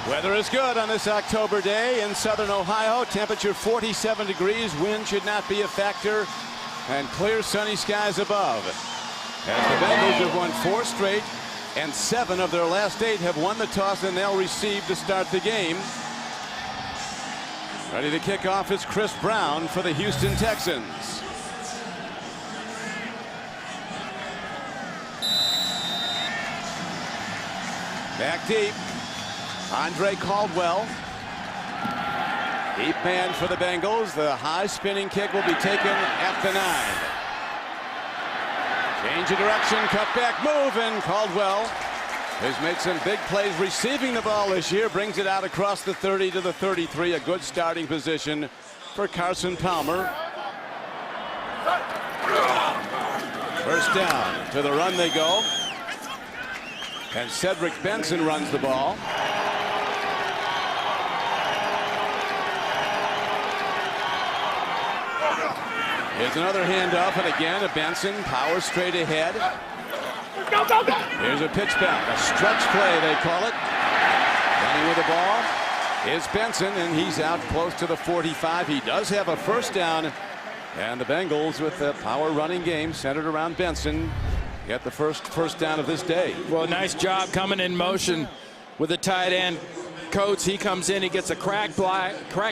Weather is good on this October day in southern Ohio. Temperature 47 degrees. Wind should not be a factor. And clear sunny skies above. As the Bengals have won 4 straight, and 7 of their last 8 have won the toss, and they'll receive to start the game. Ready to kick off is Chris Brown for the Houston Texans. Back deep. Andre Caldwell. Deep man for the Bengals. The high spinning kick will be taken at the 9. Change of direction, cut back move, and Caldwell has made some big plays receiving the ball this year. Brings it out across the 30 to the 33. A good starting position for Carson Palmer. First down. To the run they go. And Cedric Benson runs the ball. Here's another handoff, and again a Benson power straight ahead. Here's a pitch back, a stretch play they call it. Running with the ball is Benson, and he's out close to the 45. He does have a first down, and the Bengals with the power running game centered around Benson get the first down of this day. Well, nice job coming in motion with the tight end. Coates, he comes in, he gets a crack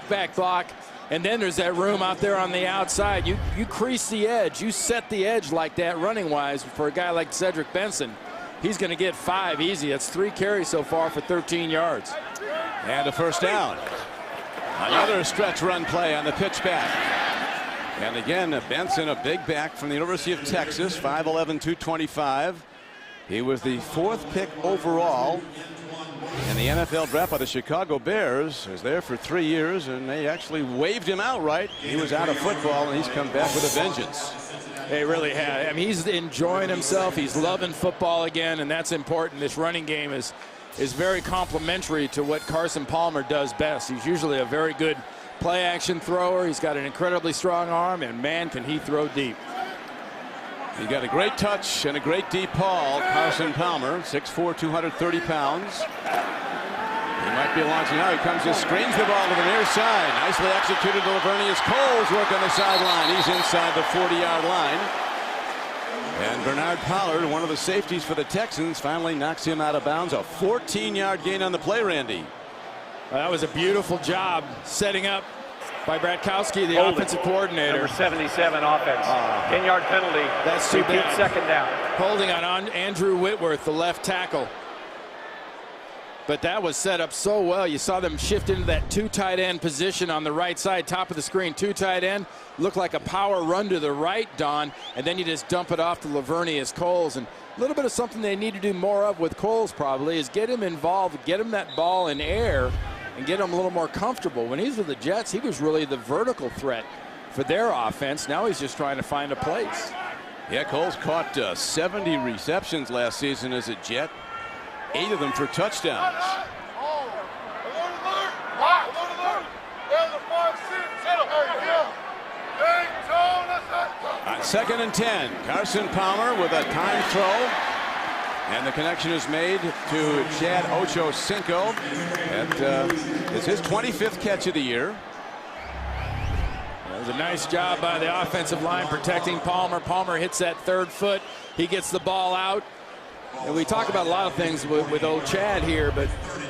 back block. And then there's that room out there on the outside. You crease the edge. You set the edge like that running-wise for a guy like Cedric Benson. He's going to get 5 easy. That's 3 carries so far for 13 yards. And a first down. Another stretch run play on the pitch back. And again, Benson, a big back from the University of Texas, 5'11", 225. He was the 4th pick overall in the NFL draft by the Chicago Bears. He was there for 3 years, and they actually waved him outright. He was out of football, and he's come back with a vengeance. They really have. I mean, he's enjoying himself. He's loving football again, and that's important. This running game is very complementary to what Carson Palmer does best. He's usually a very good play-action thrower. He's got an incredibly strong arm, and man, can he throw deep. He got a great touch and a great deep ball. Carson Palmer, 6'4", 230 pounds. He might be launching out. He comes and screens the ball to the near side. Nicely executed to Lavernius Coles. Work on the sideline. He's inside the 40-yard line. And Bernard Pollard, one of the safeties for the Texans, finally knocks him out of bounds. A 14-yard gain on the play, Randy. Well, that was a beautiful job setting up by Bratkowski, the offensive coordinator. Number 77 offense. 10-yard penalty. That's too bad. Second down. Holding on Andrew Whitworth, the left tackle. But that was set up so well. You saw them shift into that 2 tight end position on the right side, top of the screen. 2 tight end. Looked like a power run to the right, Don. And then you just dump it off to Lavernius Coles. And a little bit of something they need to do more of with Coles probably is get him involved, get him that ball in air, and get him a little more comfortable. When he's with the Jets, he was really the vertical threat for their offense. Now he's just trying to find a place. Yeah, Coles caught 70 receptions last season as a Jet, 8 of them for touchdowns. On 2nd and 10, Carson Palmer with a time throw. And the connection is made to Chad Ochocinco. That is his 25th catch of the year. That was a nice job by the offensive line protecting Palmer. Palmer hits that 3rd foot. He gets the ball out. And we talk about a lot of things with old Chad here, but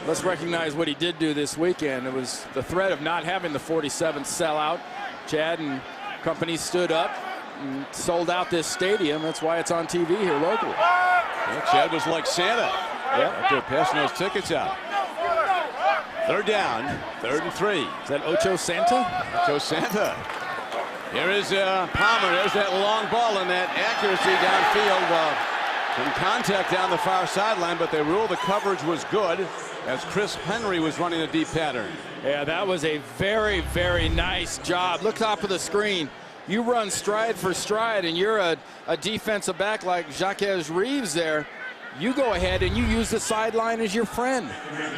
let's recognize what he did do this weekend. It was the threat of not having the 47th sell out. Chad and company stood up and sold out this stadium. That's why it's on TV here locally. Yeah, Chad was like Santa. Yeah, after passing those tickets out. 3rd down, 3rd and 3. Is that Ocho Santa? Ocho Santa. Here is Palmer. There's that long ball and that accuracy downfield. Some contact down the far sideline, but they ruled the coverage was good as Chris Henry was running a deep pattern. Yeah, that was a very, very nice job. Look top of the screen. You run stride for stride, and you're a defensive back like Jacques Reeves there. You go ahead and you use the sideline as your friend.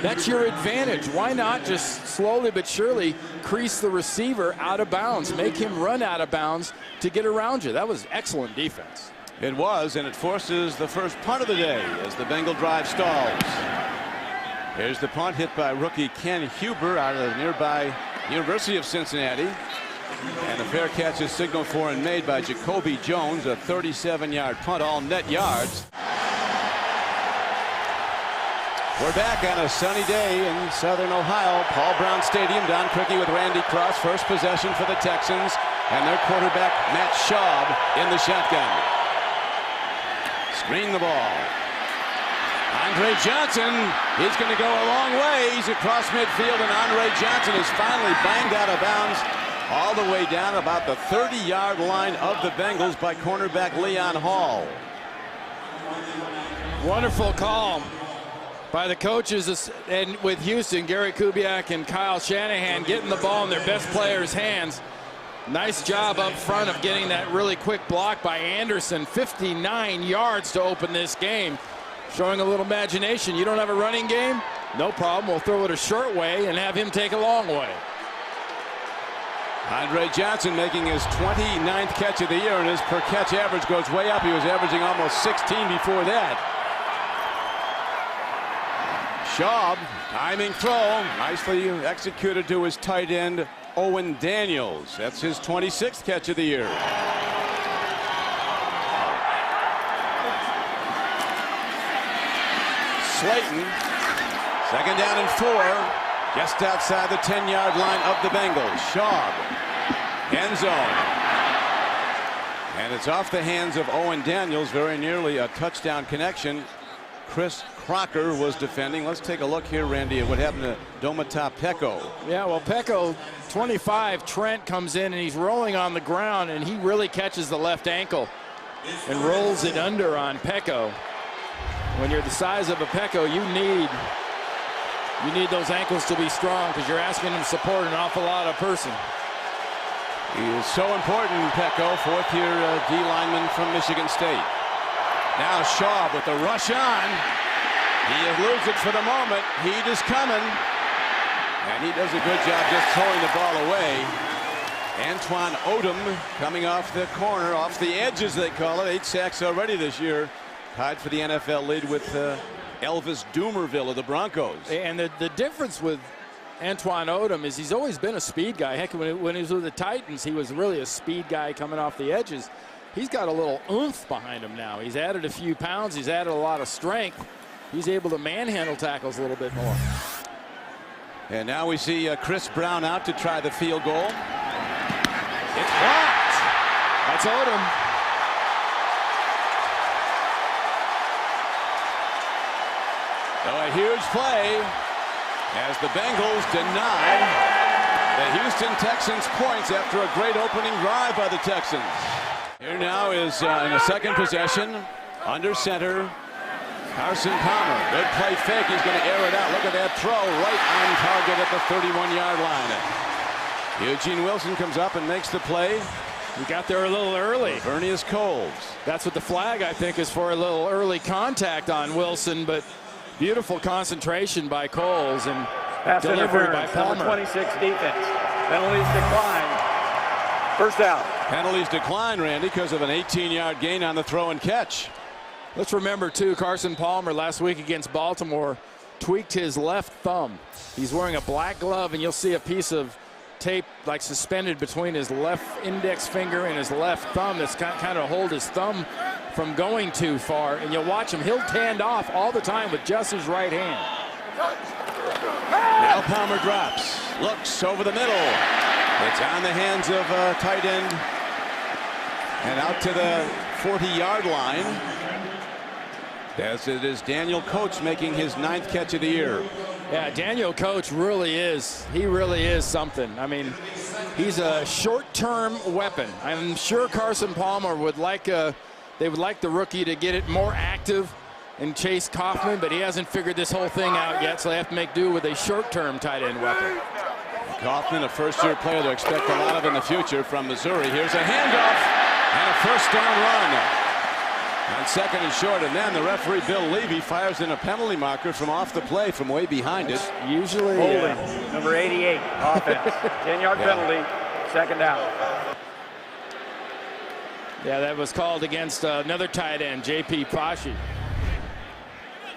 That's your advantage. Why not just slowly but surely crease the receiver out of bounds, make him run out of bounds to get around you? That was excellent defense. It was, and it forces the first punt of the day as the Bengal drive stalls. Here's the punt, hit by rookie Ken Huber out of the nearby University of Cincinnati. And a fair catch is signaled for and made by Jacoby Jones, a 37-yard punt, all net yards. We're back on a sunny day in Southern Ohio. Paul Brown Stadium. Don Criqui with Randy Cross. First possession for the Texans. And their quarterback, Matt Schaub, in the shotgun. Screen the ball. Andre Johnson, he's going to go a long way. He's across midfield, and Andre Johnson is finally banged out of bounds all the way down about the 30-yard line of the Bengals by cornerback Leon Hall. Wonderful call by the coaches, and with Houston, Gary Kubiak and Kyle Shanahan getting the ball in their best players' hands. Nice job up front of getting that really quick block by Anderson. 59 yards to open this game. Showing a little imagination. You don't have a running game? No problem. We'll throw it a short way and have him take a long way. Andre Johnson making his 29th catch of the year, and his per catch average goes way up. He was averaging almost 16 before that. Schaub, timing throw, nicely executed to his tight end, Owen Daniels. That's his 26th catch of the year. Slayton, second down and 4, just outside the 10-yard line of the Bengals. Schaub, end zone. And it's off the hands of Owen Daniels, very nearly a touchdown connection. Chris Crocker was defending. Let's take a look here, Randy, at what happened to Domata Peko. Yeah, well, Peko, 25, Trent comes in, and he's rolling on the ground, and he really catches the left ankle and rolls it under on Peko. When you're the size of a Peko, you need those ankles to be strong, because you're asking him to support an awful lot of person. He is so important, Peko, fourth-year D lineman from Michigan State. Now Schaub with the rush on. He eludes it for the moment. Heat is coming. And he does a good job just throwing the ball away. Antoine Odom coming off the corner, off the edge as they call it. 8 sacks already this year. Tied for the NFL lead with Elvis Dumerville of the Broncos. And the difference with Antoine Odom is he's always been a speed guy. Heck, when he was with the Titans, he was really a speed guy coming off the edges. He's got a little oomph behind him now. He's added a few pounds. He's added a lot of strength. He's able to manhandle tackles a little bit more. And now we see Chris Brown out to try the field goal. It's blocked. That's Odom. So a huge play as the Bengals deny the Houston Texans points after a great opening drive by the Texans. Here now is in the second possession, under center, Carson Palmer. Good play fake. He's going to air it out. Look at that throw right on target at the 31-yard line. Eugene Wilson comes up and makes the play. We got there a little early. Vernius Coles. That's what the flag, I think, is for, a little early contact on Wilson, but beautiful concentration by Coles and Pass delivery by interference, Palmer. number 26 defense. Penalties decline. First out. Penalties decline, Randy, because of an 18-yard gain on the throw and catch. Let's remember, too, Carson Palmer last week against Baltimore tweaked his left thumb. He's wearing a black glove, and you'll see a piece of tape like suspended between his left index finger and his left thumb that's kind of hold his thumb from going too far. And you'll watch him. He'll hand off all the time with just his right hand. Now Palmer drops, looks over the middle. It's on the hands of tight end and out to the 40-yard line. As it is Daniel Coates making his 9th catch of the year. Yeah, Daniel Coates really is. He really is something. I mean, he's a short-term weapon. I'm sure Carson Palmer would like they would like the rookie to get it more active and chase Kaufman, but he hasn't figured this whole thing out yet, so they have to make do with a short-term tight end weapon. Kaufman, a first-year player to expect a lot of in the future from Missouri. Here's a handoff and a first down run. On second and short, and then the referee, Bill Levy, fires in a penalty marker from off the play from way behind it. Usually, holding, number 88, offense. 10-yard penalty, second down. Yeah, that was called against another tight end, J.P. Pashi.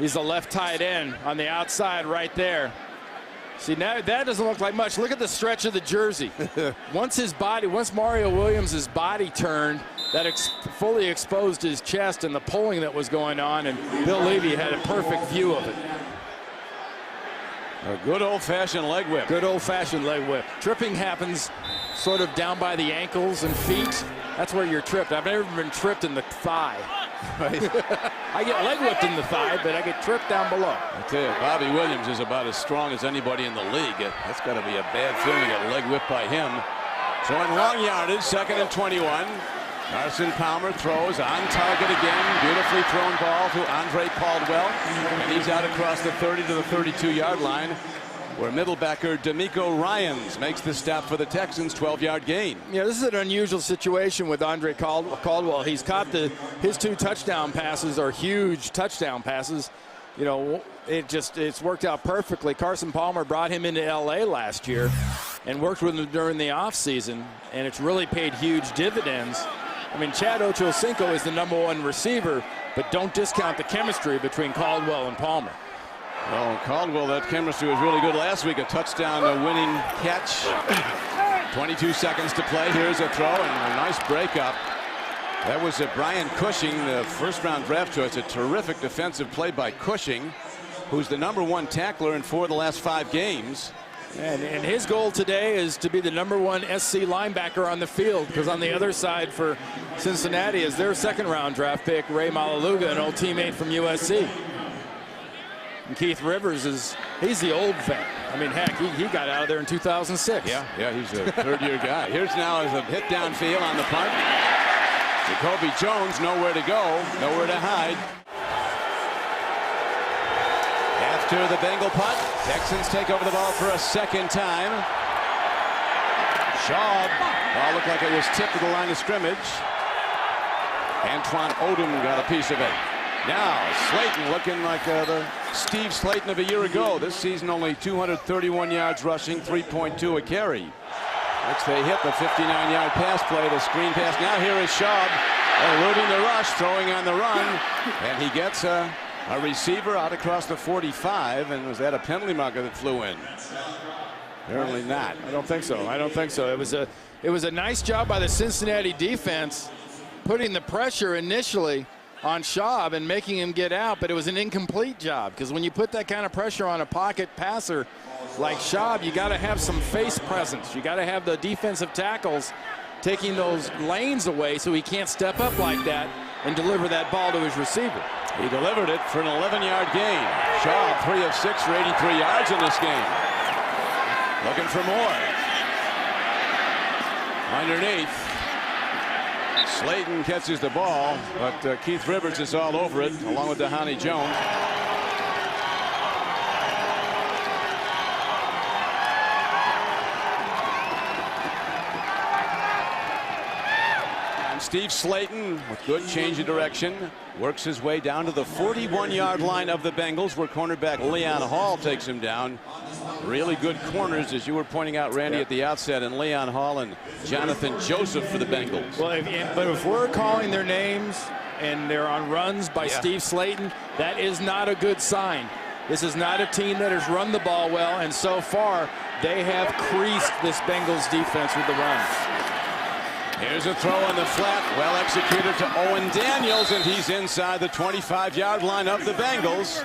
He's the left tight end on the outside right there. See, now that doesn't look like much. Look at the stretch of the jersey. Once Mario Williams' body turned, that fully exposed his chest and the pulling that was going on, and Bill Levy had a perfect view of it. A good old-fashioned leg whip. Good old-fashioned leg whip. Tripping happens sort of down by the ankles and feet. That's where you're tripped. I've never been tripped in the thigh. Right. I get leg whipped in the thigh, but I get tripped down below. I tell you, Bobby Williams is about as strong as anybody in the league. That's got to be a bad feeling to get a leg whipped by him. So in long yardage, 2nd and 21. Carson Palmer throws on target again. Beautifully thrown ball to Andre Caldwell. And he's out across the 30 to the 32-yard line, where middlebacker D'Amico Ryans makes the stop for the Texans, 12-yard gain. Yeah, this is an unusual situation with Andre Caldwell. He's caught his 2 touchdown passes are huge touchdown passes. You know, it's worked out perfectly. Carson Palmer brought him into L.A. last year and worked with him during the offseason, and it's really paid huge dividends. I mean, Chad Ochocinco is the #1 receiver, but don't discount the chemistry between Caldwell and Palmer. Well, Caldwell, that chemistry was really good last week. A touchdown, a winning catch. 22 seconds to play. Here's a throw and a nice breakup. That was Brian Cushing, the first-round draft choice. A terrific defensive play by Cushing, who's the #1 tackler in 4 of the last 5 games. And his goal today is to be the #1 SC linebacker on the field, because on the other side for Cincinnati is their 2nd-round draft pick, Ray Malaluga, an old teammate from USC. And Keith Rivers he's the old vet. I mean, heck, he got out of there in 2006. Yeah, he's a 3rd-year guy. Here's now as a hit downfield on the punt. Jacoby Jones, nowhere to go, nowhere to hide. After the Bengal punt, Texans take over the ball for a 2nd time. Shaw, ball looked like it was tipped to the line of scrimmage. Antoine Odom got a piece of it. Now Slayton looking like the Steve Slayton of a year ago. This season only 231 yards rushing, 3.2 a carry. Next they hit the 59-yard pass play, the screen pass. Now here is Schaub eluding the rush, throwing on the run, and he gets a receiver out across the 45. And was that a penalty marker that flew in? Apparently not. I don't think so. I don't think so. It was a nice job by the Cincinnati defense putting the pressure initially on Schaub and making him get out, but it was an incomplete job, because when you put that kind of pressure on a pocket passer like Schaub, you got to have some face presence. You got to have the defensive tackles taking those lanes away so he can't step up like that and deliver that ball to his receiver. He delivered it for an 11-yard gain. Schaub 3 of 6 for 83 yards in this game. Looking for more. Underneath. Slayton catches the ball, but Keith Rivers is all over it, along with Dhani Jones. And Steve Slayton, with good change of direction, works his way down to the 41-yard line of the Bengals, where cornerback Leon Hall takes him down. Really good corners, as you were pointing out, Randy, at the outset, and Leon Hall and Jonathan Joseph for the Bengals. Well, if we're calling their names and they're on runs by Steve Slayton, that is not a good sign. This is not a team that has run the ball well, and so far they have creased this Bengals defense with the run. Here's a throw on the flat, well executed to Owen Daniels, and he's inside the 25-yard line of the Bengals.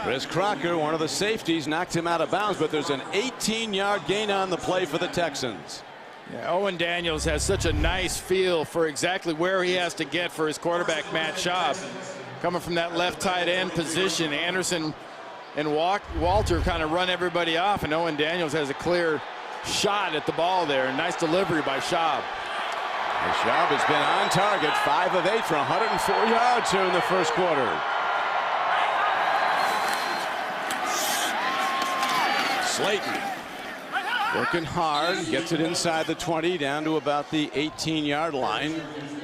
Chris Crocker, one of the safeties, knocked him out of bounds, but there's an 18-yard gain on the play for the Texans. Yeah, Owen Daniels has such a nice feel for exactly where he has to get for his quarterback, Matt Schaub. Coming from that left tight end position, Anderson and Walter kind of run everybody off, and Owen Daniels has a clear shot at the ball there. Nice delivery by Schaub. Schaub has been on target, 5 of 8 for 104 yards here in the first quarter. Slayton working hard, gets it inside the 20, down to about the 18-yard line.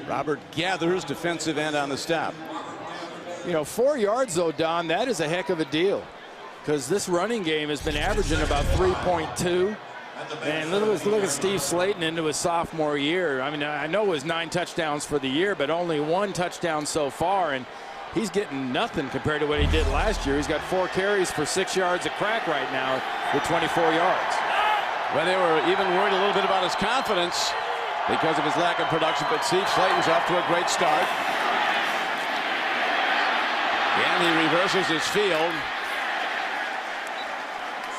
Robert Gathers, defensive end, on the stop. You know, 4 yards, though, Don, that is a heck of a deal, because this running game has been averaging about 3.2. And look at Steve Slayton into his sophomore year. I mean, I know it was 9 touchdowns for the year, but only 1 touchdown so far. And he's getting nothing compared to what he did last year. He's got 4 carries for 6 yards a crack right now with 24 yards. Well, they were even worried a little bit about his confidence because of his lack of production, but Steve Slayton's off to a great start. And he reverses his field.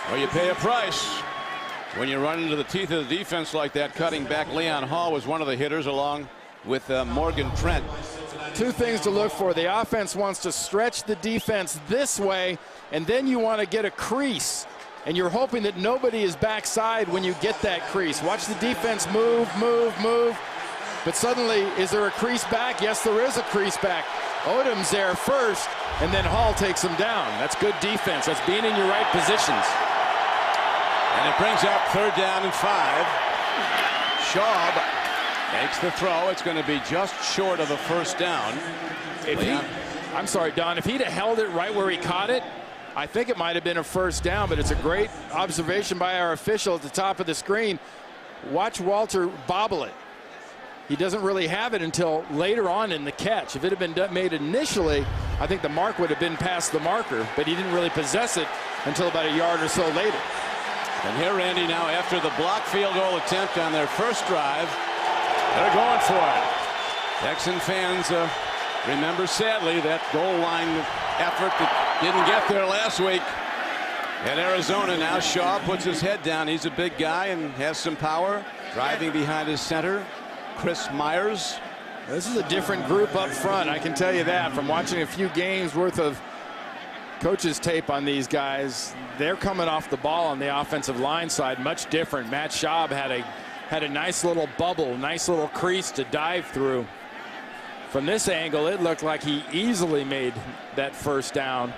Well, you pay a price when you run into the teeth of the defense like that. Cutting back Leon Hall was one of the hitters, along with Morgan Trent. 2 things to look for. The offense wants to stretch the defense this way, and then you want to get a crease. And you're hoping that nobody is backside when you get that crease. Watch the defense move, move, move. But suddenly, is there a crease back? Yes, there is a crease back. Odom's there first, and then Hall takes him down. That's good defense. That's being in your right positions. And it brings up 3rd down and 5. Schaub makes the throw. It's going to be just short of a 1st down. I'm sorry, Don. If he'd have held it right where he caught it, I think it might have been a 1st down, but it's a great observation by our official at the top of the screen. Watch Walter bobble it. He doesn't really have it until later on in the catch. If it had been made initially, I think the mark would have been past the marker, but he didn't really possess it until about a yard or so later. And here, Randy, now after the block field goal attempt on their first drive, they're going for it. Texan fans remember sadly that goal line effort that didn't get there last week at Arizona. Now Shaw puts his head down. He's a big guy and has some power, driving behind his center, Chris Myers. This is a different group up front, I can tell you that, from watching a few games worth of coaches tape on these guys. They're coming off the ball on the offensive line side, much different. Matt Schaub had a nice little bubble, nice little crease to dive through. From this angle, it looked like he easily made that 1st down.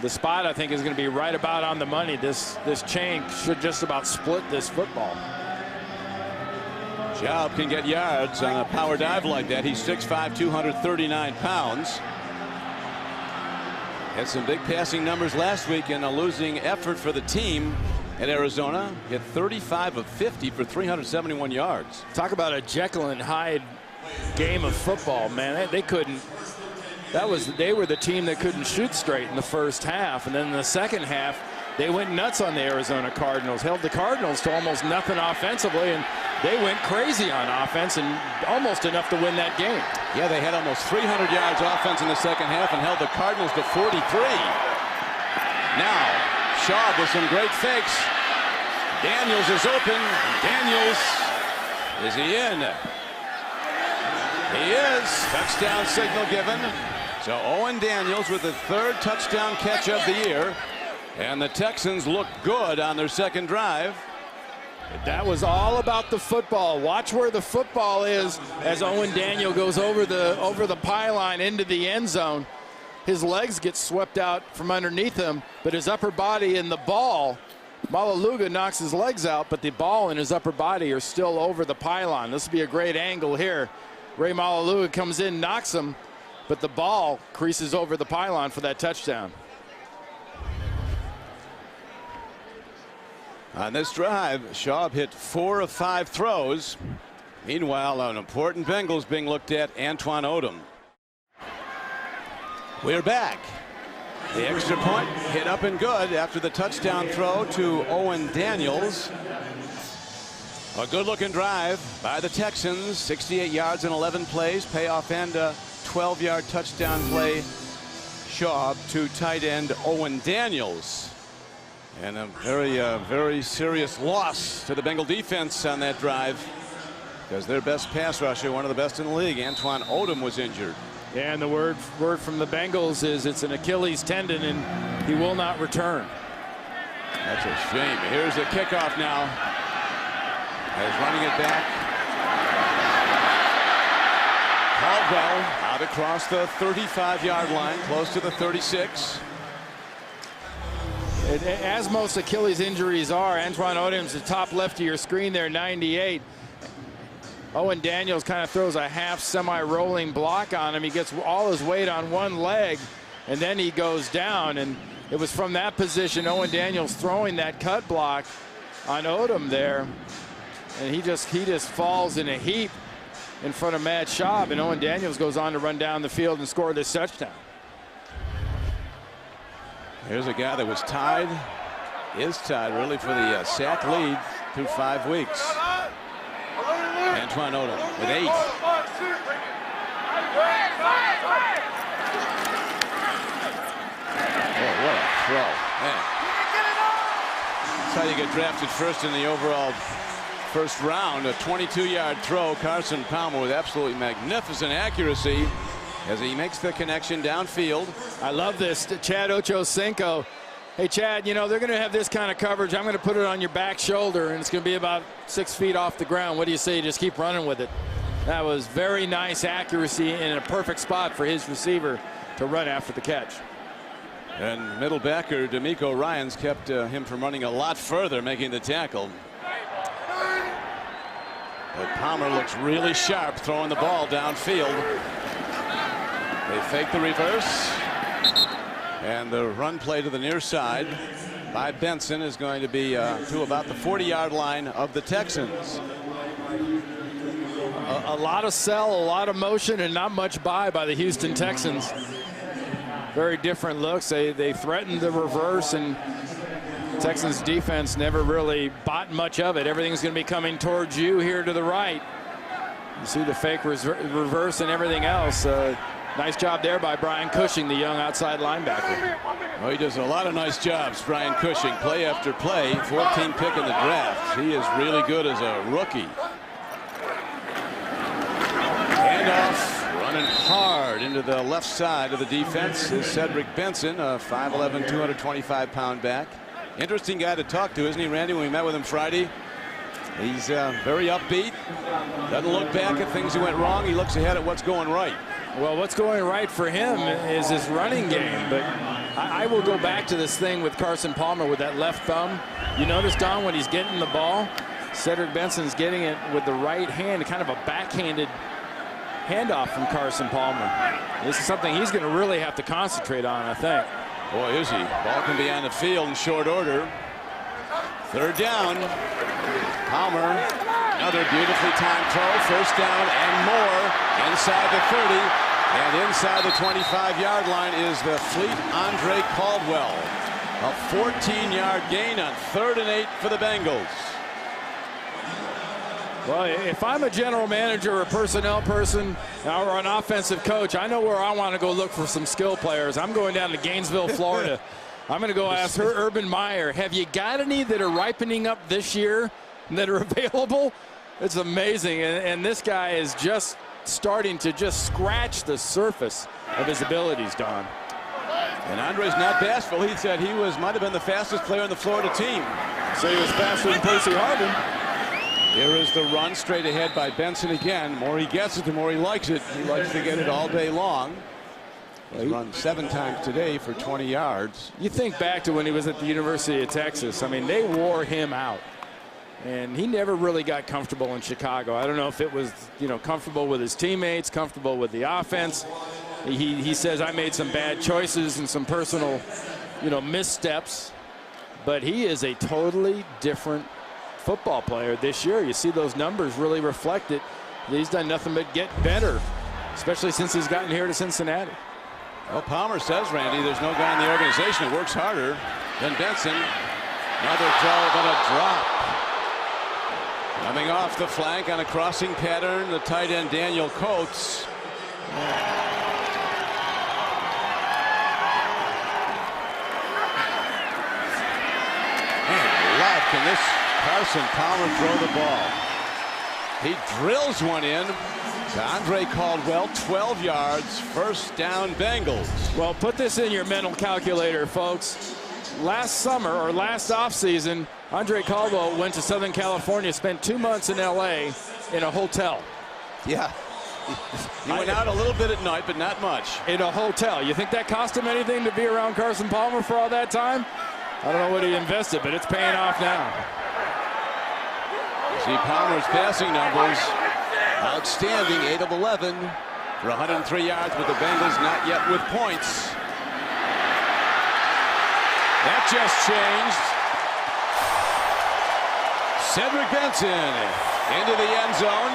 The spot, I think, is going to be right about on the money. This chain should just about split this football. Schaub can get yards on a power dive like that. He's 6'5", 239 pounds. Had some big passing numbers last week in a losing effort for the team at Arizona. Hit 35 of 50 for 371 yards. Talk about a Jekyll and Hyde game of football, man. They couldn't. They were the team that couldn't shoot straight in the first half, and then in the second half, they went nuts on the Arizona Cardinals. Held the Cardinals to almost nothing offensively, and they went crazy on offense and almost enough to win that game. Yeah, they had almost 300 yards offense in the second half and held the Cardinals to 43. Now, Schaub with some great fakes. Daniels is open. Daniels, is he in? He is. Touchdown signal given. So Owen Daniels with the 3rd touchdown catch of the year. And the Texans look good on their second drive. That was all about the football. Watch where the football is as Owen Daniel goes over the pylon into the end zone. His legs get swept out from underneath him, but his upper body and the ball, Malaluga knocks his legs out, but the ball and his upper body are still over the pylon. This will be a great angle here. Ray Malaluga comes in, knocks him, but the ball creases over the pylon for that touchdown. On this drive, Schaub hit 4 of 5 throws. Meanwhile, an important Bengals being looked at, Antoine Odom. We're back. The extra point hit up and good after the touchdown throw to Owen Daniels. A good-looking drive by the Texans. 68 yards in 11 plays. Payoff and a 12-yard touchdown play. Schaub to tight end Owen Daniels. And a very serious loss to the Bengal defense on that drive, because their best pass rusher, one of the best in the league, Antoine Odom, was injured. Yeah, and the word from the Bengals is it's an Achilles tendon and he will not return. That's a shame. Here's the kickoff now. As running it back. Caldwell out across the 35-yard line, close to the 36. As most Achilles injuries are, Antoine Odom's the top left of your screen there, 98. Owen Daniels kind of throws a half semi-rolling block on him. He gets all his weight on one leg, and then he goes down. And it was from that position, Owen Daniels throwing that cut block on Odom there. And he just falls in a heap. in front of Matt Schaub, and Owen Daniels goes on to run down the field and score this touchdown. Here's a guy that was tied, is tied really for the sack lead through 5 weeks. Antoine Odom with 8. Oh, what a throw, man. That's how you get drafted first in the overall first round. A 22-yard throw. Carson Palmer with absolutely magnificent accuracy as he makes the connection downfield. I love this. Chad Ochocinco. Hey, Chad, you know, they're going to have this kind of coverage. I'm going to put it on your back shoulder, and it's going to be about 6 feet off the ground. What do you say? Just keep running with it. That was very nice accuracy in a perfect spot for his receiver to run after the catch. And middle backer D'Amico Ryans kept him from running a lot further, making the tackle. But Palmer looks really sharp throwing the ball downfield. They fake the reverse. And the run play to the near side by Benson is going to be to about the 40-yard line of the Texans. A lot of sell, a lot of motion, and not much by the Houston Texans. Very different looks. They threatened the reverse, and Texans defense never really bought much of it. Everything's going to be coming towards you here to the right. You see the fake reverse and everything else. Nice job there by Brian Cushing, the young outside linebacker. Oh, he does a lot of nice jobs, Brian Cushing, play after play. 14th pick in the draft. He is really good as a rookie. Handoff, running hard into the left side of the defense is Cedric Benson, a 5'11", 225-pound back. Interesting guy to talk to, isn't he, Randy, when we met with him Friday? He's very upbeat. Doesn't look back at things that went wrong. He looks ahead at what's going right. Well, what's going right for him is his running game. But I will go back to this thing with Carson Palmer with that left thumb. You notice, Don, when he's getting the ball, Cedric Benson's getting it with the right hand, kind of a backhanded handoff from Carson Palmer. This is something he's going to really have to concentrate on, I think. Boy, is he. Ball can be on the field in short order. Third down. Palmer, another beautifully timed throw. First down and more inside the 30. And inside the 25-yard line is the fleet Andre Caldwell. A 14-yard gain on 3rd and 8 for the Bengals. Well, if I'm a general manager or a personnel person or an offensive coach, I know where I want to go look for some skill players. I'm going down to Gainesville, Florida. I'm going to go ask Urban Meyer, have you got any that are ripening up this year that are available? It's amazing. And this guy is just starting to just scratch the surface of his abilities, Don. And Andre's not bashful. He said he might have been the fastest player on the Florida team. So he was faster than Percy Harvin. Here is the run straight ahead by Benson again. The more he gets it, the more he likes it. He likes to get it all day long. He's run 7 times today for 20 yards. You think back to when he was at the University of Texas. I mean, they wore him out. And he never really got comfortable in Chicago. I don't know if it was, comfortable with his teammates, comfortable with the offense. He says, I made some bad choices and some personal, missteps. But he is a totally different football player this year. You see those numbers really reflect it. He's done nothing but get better, especially since he's gotten here to Cincinnati. Well, Palmer says, Randy, there's no guy in the organization that works harder than Benson. Another throw, but a drop. Coming off the flank on a crossing pattern, the tight end Daniel Coates. Can this Carson Palmer throw the ball? He drills one in to Andre Caldwell, 12 yards, first down Bengals. Well, put this in your mental calculator, folks. Last summer or last offseason, Andre Caldwell went to Southern California, spent 2 months in L.A. in a hotel. Yeah. He went out a little bit at night, but not much. In a hotel. You think that cost him anything to be around Carson Palmer for all that time? I don't know what he invested, but it's paying off now. See Palmer's passing numbers. Outstanding, 8 of 11 for 103 yards, with the Bengals not yet with points. That just changed. Cedric Benson into the end zone.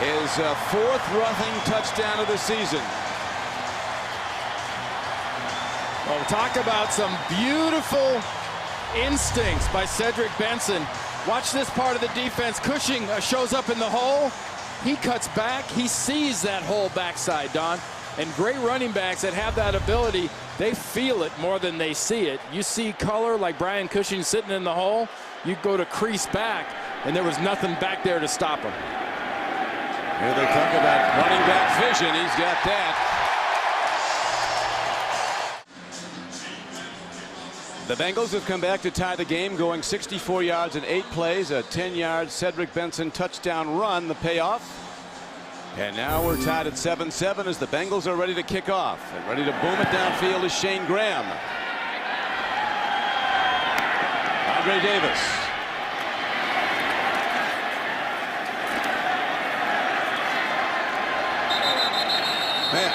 His fourth rushing touchdown of the season. Well, talk about some beautiful instincts by Cedric Benson. Watch this part of the defense. Cushing shows up in the hole. He cuts back. He sees that whole backside, Don. And great running backs that have that ability, they feel it more than they see it. You see color like Brian Cushing sitting in the hole. You go to crease back, and there was nothing back there to stop him. Here they talk about running back vision. He's got that. The Bengals have come back to tie the game, going 64 yards in 8 plays, a 10-yard Cedric Benson touchdown run, the payoff. And now we're tied at 7-7 as the Bengals are ready to kick off. And ready to boom it downfield is Shane Graham. Andre Davis. Man,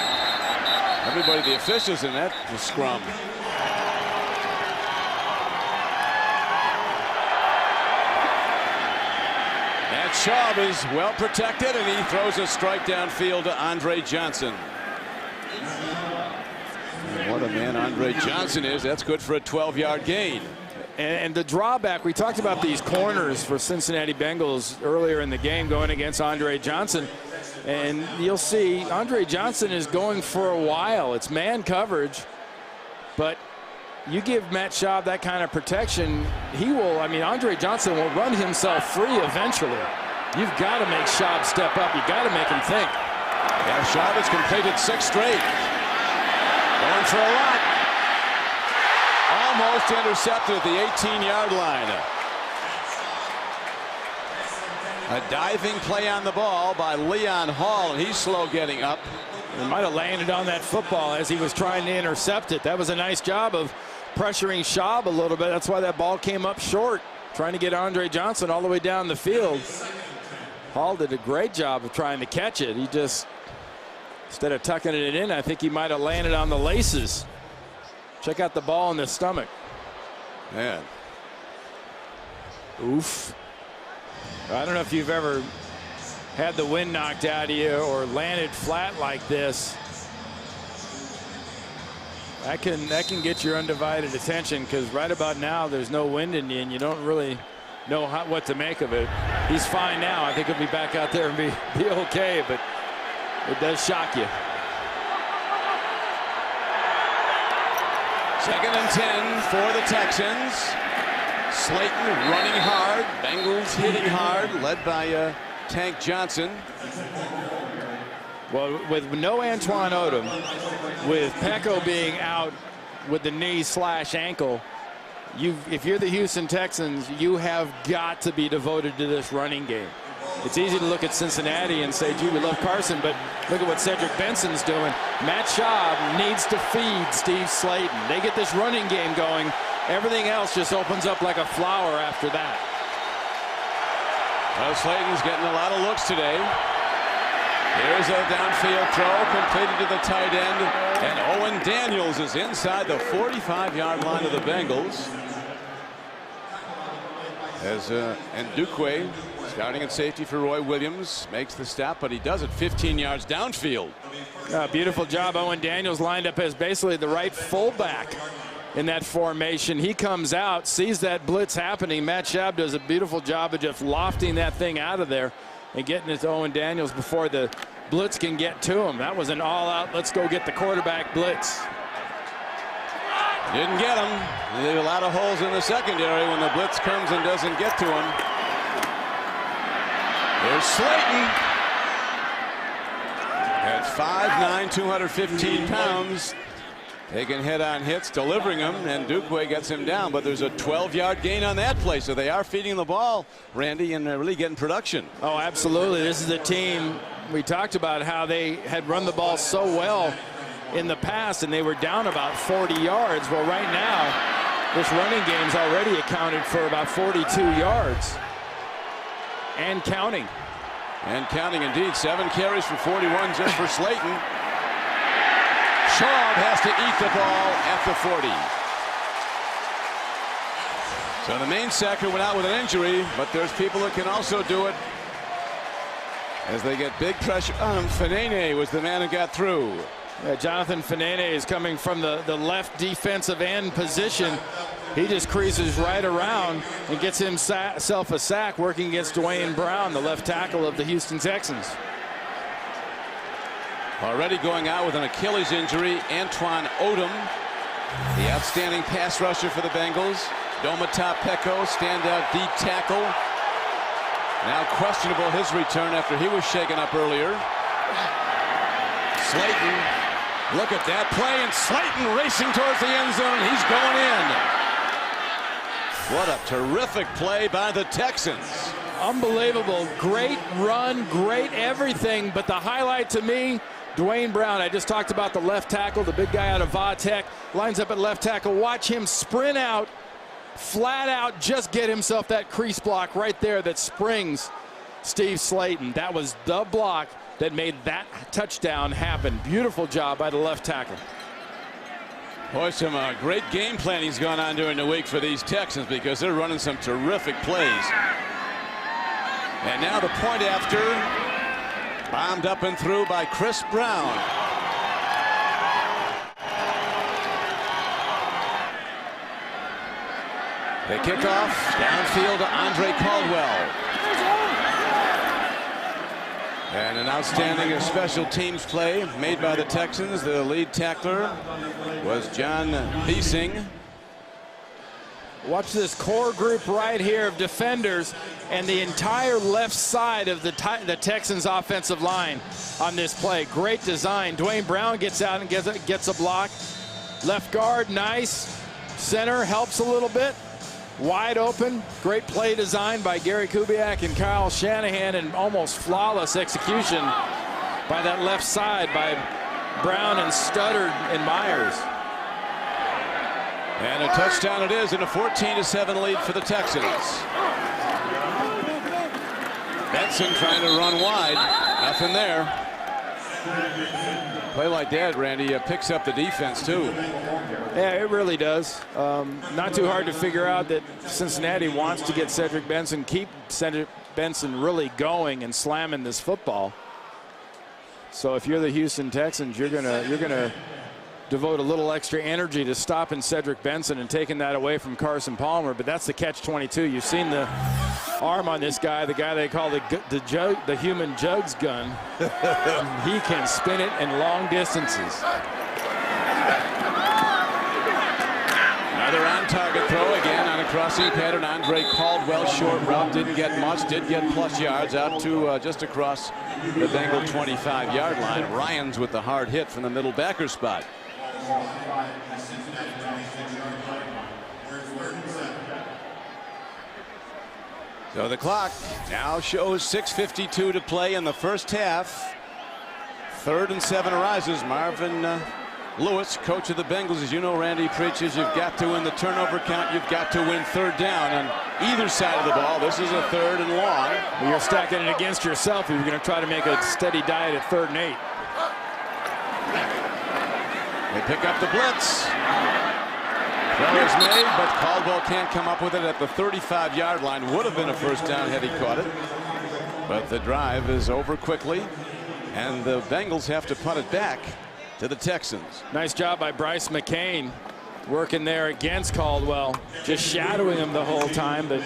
everybody, the officials in that scrum. Schaub is well protected, and he throws a strike downfield to Andre Johnson. And what a man Andre Johnson is. That's good for a 12-yard gain. And the drawback, we talked about these corners for Cincinnati Bengals earlier in the game going against Andre Johnson. And you'll see Andre Johnson is going for a while. It's man coverage, but you give Matt Schaub that kind of protection, he will, I mean, Andre Johnson will run himself free eventually. You've got to make Schaub step up. You've got to make him think. Yeah, Schaub has completed 6 straight. Going for a lot. Almost intercepted at the 18-yard line. A diving play on the ball by Leon Hall, and he's slow getting up. He might have landed on that football as he was trying to intercept it. That was a nice job of pressuring Schaub a little bit. That's why that ball came up short, trying to get Andre Johnson all the way down the field. Hall did a great job of trying to catch it. He just, instead of tucking it in, I think he might have landed on the laces. Check out the ball in the stomach. Man. Oof. I don't know if you've ever had the wind knocked out of you or landed flat like this. That can get your undivided attention, because right about now there's no wind in you and you don't really know what to make of it. He's fine now. I think he'll be back out there and be okay, but it does shock you. 2nd and 10 for the Texans. Slayton running hard. Bengals hitting hard, led by Tank Johnson. Well, with no Antoine Odom, with Pecco being out with the knee/ankle, if you're the Houston Texans, you have got to be devoted to this running game. It's easy to look at Cincinnati and say, gee, we love Carson, but look at what Cedric Benson's doing. Matt Schaub needs to feed Steve Slayton. They get this running game going. Everything else just opens up like a flower after that. Well, Slayton's getting a lot of looks today. Here's a downfield throw completed to the tight end, and Owen Daniels is inside the 45-yard line of the Bengals. As Ndukwe, starting at safety for Roy Williams, makes the stop, but he does it 15 yards downfield. Beautiful job. Owen Daniels lined up as basically the right fullback in that formation. He comes out, sees that blitz happening. Matt Schaub does a beautiful job of just lofting that thing out of there and getting it to Owen Daniels before the blitz can get to him. That was an all-out, let's go get the quarterback blitz. Didn't get him. They leave a lot of holes in the secondary when the blitz comes and doesn't get to him. There's Slayton. At 5'9", 215 pounds. Taking head-on hits, delivering them, and Ndukwe gets him down, but there's a 12-yard gain on that play, so they are feeding the ball, Randy, and really getting production. Oh, absolutely. This is a team, we talked about how they had run the ball so well in the past, and they were down about 40 yards. Well, right now, this running game's already accounted for about 42 yards. And counting. And counting, indeed. 7 carries for 41 just for Slayton. Schaub has to eat the ball at the 40. So the main sector went out with an injury, but there's people that can also do it. as they get big pressure on him. Fanene was the man who got through. Yeah, Jonathan Fanene is coming from the left defensive end position. He just creases right around and gets himself a sack, working against Dwayne Brown, the left tackle of the Houston Texans. Already going out with an Achilles injury, Antoine Odom, the outstanding pass rusher for the Bengals. Domata Peko, standout deep tackle. Now questionable his return after he was shaken up earlier. Slayton, look at that play, and Slayton racing towards the end zone. He's going in. What a terrific play by the Texans. Unbelievable. Great run, great everything. But the highlight to me, Dwayne Brown. I just talked about the left tackle, the big guy out of Va-Tech, lines up at left tackle. Watch him sprint out, flat out, just get himself that crease block right there that springs Steve Slayton. That was the block that made that touchdown happen. Beautiful job by the left tackle. Boy, some great game planning's gone on during the week for these Texans, because they're running some terrific plays. And now the point after, bombed up and through by Chris Brown. They kick off downfield to Andre Caldwell. And an outstanding special teams play made by the Texans. The lead tackler was John Biesing. Watch this core group right here of defenders and the entire left side of the Texans offensive line on this play. Great design. Dwayne Brown gets out and gets a block. Left guard, nice. Center helps a little bit. Wide open. Great play design by Gary Kubiak and Kyle Shanahan, and almost flawless execution by that left side by Brown and Studdard and Myers. And a touchdown it is, in a 14-7 lead for the Texans. Benson trying to run wide. Nothing there. Play like that, Randy, picks up the defense too. Yeah, it really does. Not too hard to figure out that Cincinnati wants to get Cedric Benson, keep Cedric Benson really going and slamming this football. So if you're the Houston Texans, you're gonna devote a little extra energy to stopping Cedric Benson and taking that away from Carson Palmer. But that's the catch-22. You've seen the arm on this guy, the guy they call the human jugs gun. He can spin it in long distances. Another on-target throw again on a crossing pattern. Andre Caldwell, short route, didn't get much, did get plus yards out to just across the Bengal 25-yard line. Ryans with the hard hit from the middle backer spot. So the clock now shows 6:52 to play in the first half. 3rd and 7 arises. Marvin Lewis, coach of the Bengals, as you know, Randy, preaches you've got to win the turnover count, you've got to win 3rd down on either side of the ball. This is a 3rd and long. Well, you're stacking it against yourself if you're going to try to make a steady diet at 3rd and 8. They pick up the blitz. Throw is made, but Caldwell can't come up with it at the 35-yard line. Would have been a first down had he caught it. But the drive is over quickly, and the Bengals have to punt it back to the Texans. Nice job by Bryce McCain working there against Caldwell, just shadowing him the whole time, but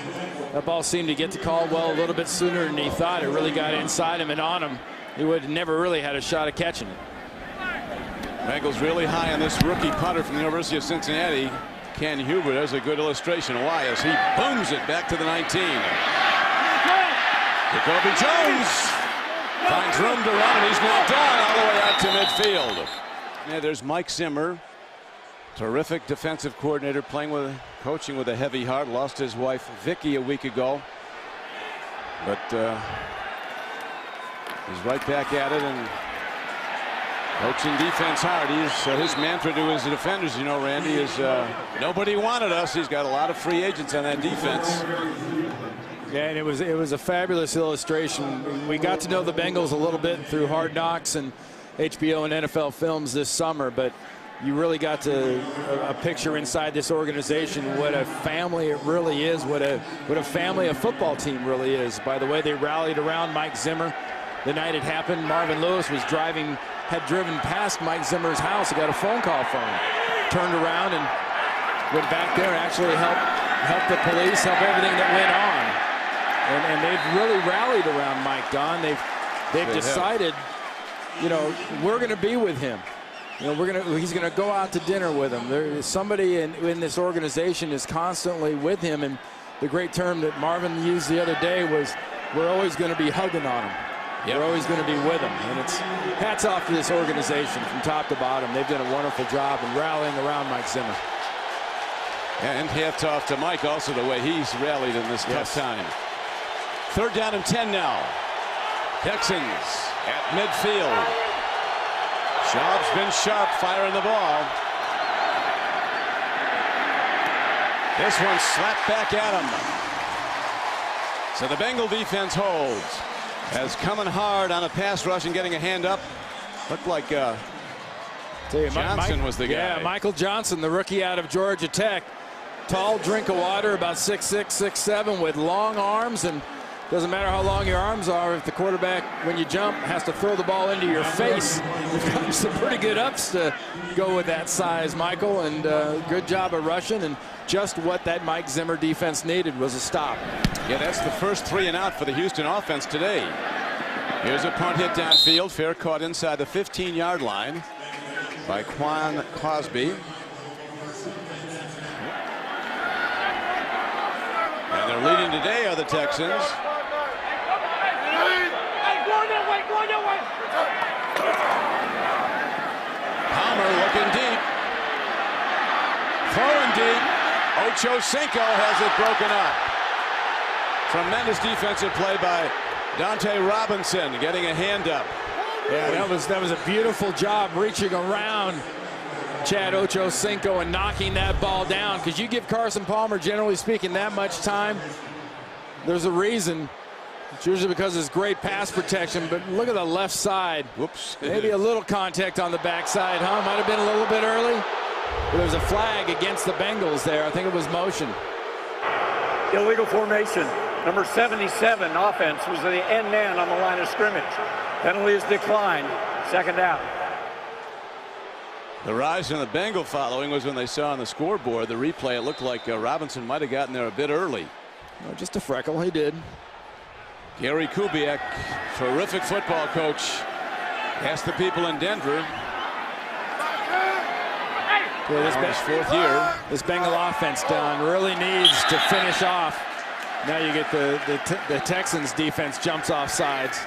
that ball seemed to get to Caldwell a little bit sooner than he thought. It really got inside him and on him. He would have never really had a shot at catching it. Bengals really high on this rookie punter from the University of Cincinnati, Ken Huber. There's a good illustration of why, as he booms it back to the 19. Jacoby Jones finds room to run, and he's knocked down all the way out to midfield. Yeah, there's Mike Zimmer, terrific defensive coordinator, coaching with a heavy heart. Lost his wife Vicky a week ago, but he's right back at it and coaching defense hard. His mantra to his defenders, you know, Randy, is nobody wanted us. He's got a lot of free agents on that defense. Yeah, and it was a fabulous illustration. We got to know the Bengals a little bit through Hard Knocks and HBO and NFL films this summer, but you really got a picture inside this organization what a family it really is, what a family a football team really is, by the way they rallied around Mike Zimmer. the night it happened, Marvin Lewis had driven past Mike Zimmer's house. He got a phone call from him. Turned around and went back there and actually helped the police, help everything that went on. And they've really rallied around Mike, Don. They've decided, you know, we're going to be with him. You know, he's going to go out to dinner with him. There's somebody in this organization is constantly with him. And the great term that Marvin used the other day was, we're always going to be hugging on him. Yep. We're always going to be with him. And it's hats off to this organization from top to bottom. They've done a wonderful job in rallying around Mike Zimmer. And hats off to Mike also, the way he's rallied in this tough time. 3rd down and 10 now. Texans at midfield. Schaub's been sharp firing the ball. This one slapped back at him. So the Bengal defense holds. As coming hard on a pass rush and getting a hand up. Looked like Johnson was the guy. Yeah, Michael Johnson, the rookie out of Georgia Tech. Tall drink of water, about 6'6", 6'7", with long arms, and doesn't matter how long your arms are, if the quarterback, when you jump, has to throw the ball into your face. You've got some pretty good ups to go with that size, Michael, and good job of rushing, and just what that Mike Zimmer defense needed was a stop. Yeah, that's the first 3 and out for the Houston offense today. Here's a punt hit downfield, fair caught inside the 15-yard line by Quan Cosby. And they're leading today are the Texans. Palmer looking deep. Throwing deep. Ochocinco has it broken up. Tremendous defensive play by Dante Robinson, getting a hand up. Yeah, that was a beautiful job reaching around Chad Ochocinco and knocking that ball down, because you give Carson Palmer, generally speaking, that much time, there's a reason. It's usually because it's great pass protection, but look at the left side. Whoops. Maybe a little contact on the backside, huh? Might have been a little bit early. But there was a flag against the Bengals there. I think it was motion. Illegal formation. Number 77, offense, was the end man on the line of scrimmage. Penalty is declined. 2nd down. The rise in the Bengal following was when they saw on the scoreboard the replay. It looked like Robinson might have gotten there a bit early. No, just a freckle. He did. Gary Kubiak, terrific football coach, asked the people in Denver. Well, this 4th year. This Bengal offense, Don, really needs to finish off. Now you get the Texans defense jumps off sides.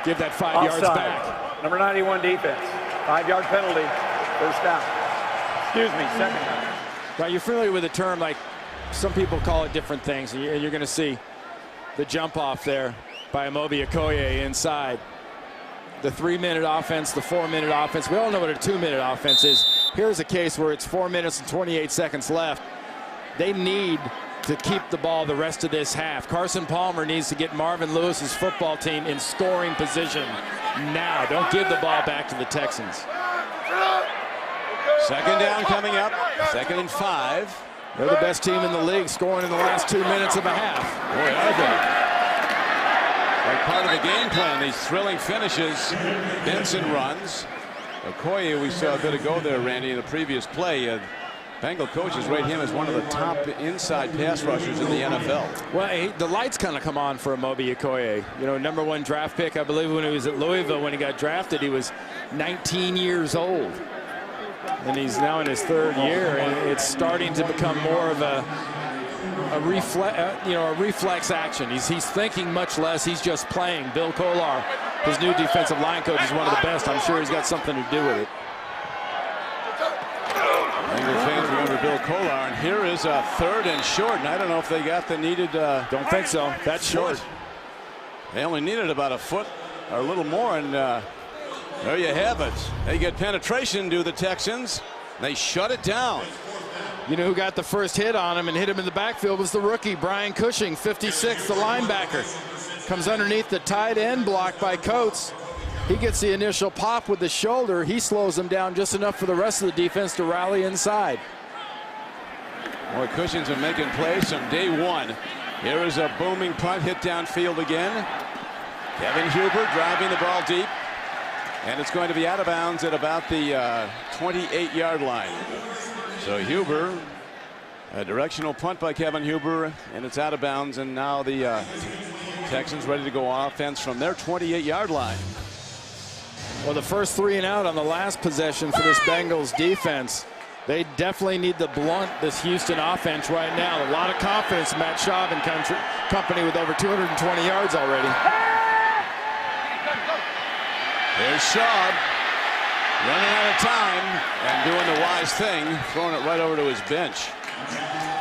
Give that 5 yards back. Number 91 defense. 5-yard penalty. 1st down. Excuse me, 2nd down. Now you're familiar with the term, like some people call it different things, and you're going to see the jump off there by Amobi Okoye inside. The 3-minute offense, the 4-minute offense. We all know what a 2-minute offense is. Here's a case where it's 4 minutes and 28 seconds left. They need to keep the ball the rest of this half. Carson Palmer needs to get Marvin Lewis's football team in scoring position now. Don't give the ball back to the Texans. 2nd down coming up. 2nd and 5. They're the best team in the league, scoring in the last 2 minutes of a half. Boy, are they. Like part of the game plan, these thrilling finishes. Benson runs. Okoye, we saw a bit ago there, Randy, in the previous play. Bengal coaches rate him as one of the top inside pass rushers in the NFL. Well, the lights kind of come on for Amobi Okoye. You know, #1 draft pick, I believe, when he was at Louisville. When he got drafted, he was 19 years old. And he's now in his 3rd year, and it's starting to become more of a reflex action. He's thinking much less. He's just playing. Bill Kolar, his new defensive line coach, is one of the best. I'm sure he's got something to do with it. Bengal fans remember Bill Kolar, and here is a 3rd and short. And I don't know if they got the needed. Don't think so. That's short. They only needed about a foot or a little more, and there you have it. They get penetration to the Texans. They shut it down. You know who got the first hit on him and hit him in the backfield was the rookie, Brian Cushing, 56, the linebacker. Comes underneath the tight end, blocked by Coates. He gets the initial pop with the shoulder. He slows him down just enough for the rest of the defense to rally inside. Boy, Cushing's been making plays from day one. Here is a booming punt hit downfield again. Kevin Huber driving the ball deep. And it's going to be out of bounds at about the 28-yard line. So Huber, a directional punt by Kevin Huber, and it's out of bounds. And now the Texans ready to go on offense from their 28-yard line. Well, the first 3 and out on the last possession for this Bengals defense. They definitely need to blunt this Houston offense right now. A lot of confidence in Matt Schaub and company with over 220 yards already. There's Schaub running out of time and doing the wise thing, throwing it right over to his bench.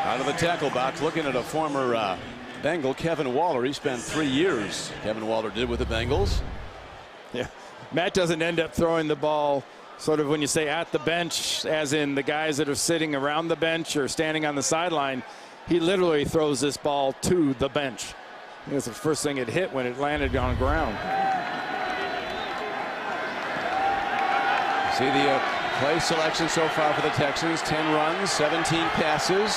Out of the tackle box, looking at a former Bengal, Kevin Waller. He spent 3 years, Kevin Waller did, with the Bengals. Yeah, Matt doesn't end up throwing the ball sort of when you say at the bench, as in the guys that are sitting around the bench or standing on the sideline. He literally throws this ball to the bench. I think it's the first thing it hit when it landed on the ground. See the play selection so far for the Texans. 10 runs, 17 passes.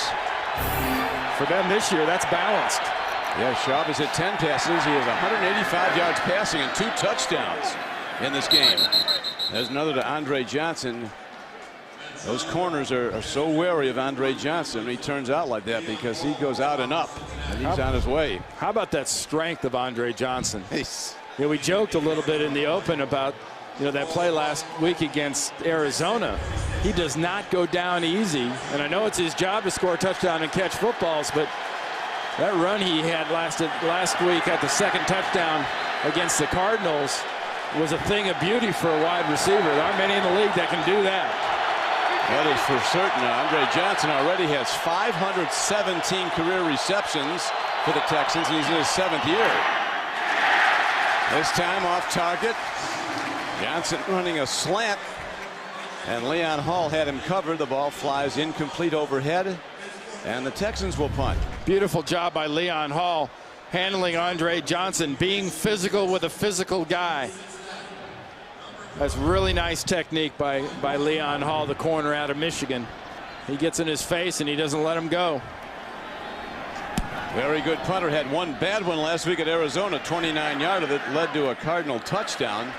For them this year, that's balanced. Yeah, Schaub is at 10 passes. He has 185 yards passing and 2 touchdowns in this game. There's another to Andre Johnson. Those corners are so wary of Andre Johnson when he turns out like that, because he goes out and up, and he's on his way. How about that strength of Andre Johnson? Nice. You know, we joked a little bit in the open about, you know, that play last week against Arizona. He does not go down easy, and I know it's his job to score a touchdown and catch footballs, but that run he had last week at the second touchdown against the Cardinals was a thing of beauty for a wide receiver. There aren't many in the league that can do that. That is for certain. Andre Johnson already has 517 career receptions for the Texans. He's in his 7th year. This time off target. Johnson running a slant, and Leon Hall had him covered. The ball flies incomplete overhead, and the Texans will punt. Beautiful job by Leon Hall handling Andre Johnson, being physical with a physical guy. That's really nice technique by Leon Hall, the corner out of Michigan. He gets in his face and he doesn't let him go. Very good punter. Had one bad one last week at Arizona, 29-yarder that led to a Cardinal touchdown.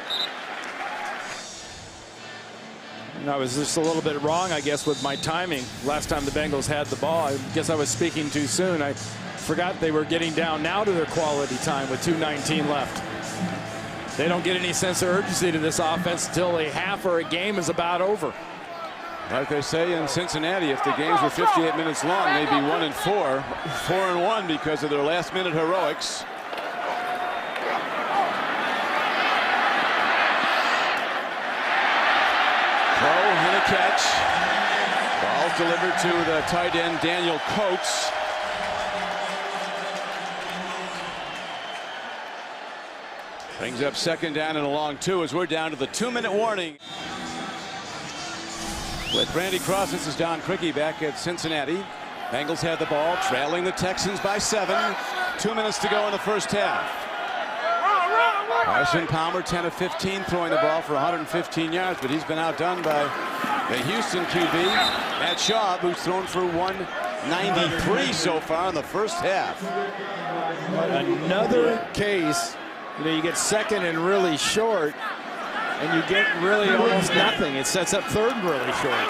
And I was just a little bit wrong, I guess, with my timing. Last time the Bengals had the ball, I guess I was speaking too soon. I forgot they were getting down now to their quality time with 2:19 left. They don't get any sense of urgency to this offense until a half or a game is about over. Like they say in Cincinnati, if the games were 58 minutes long, they'd be 1-4, 4-1 because of their last-minute heroics. Throw and a catch. Ball delivered to the tight end, Daniel Coates. Brings up 2nd down and a long 2 as we're down to the 2-minute warning. With Randy Cross, this is Don Criqui back at Cincinnati. Bengals have the ball, trailing the Texans by 7. 2 minutes to go in the first half. Carson Palmer, 10 of 15, throwing the ball for 115 yards, but he's been outdone by the Houston QB, Matt Schaub, who's thrown for 193 so far in the first half. Another case, you know, you get second and really short, and you get really almost nothing. It sets up third and really short.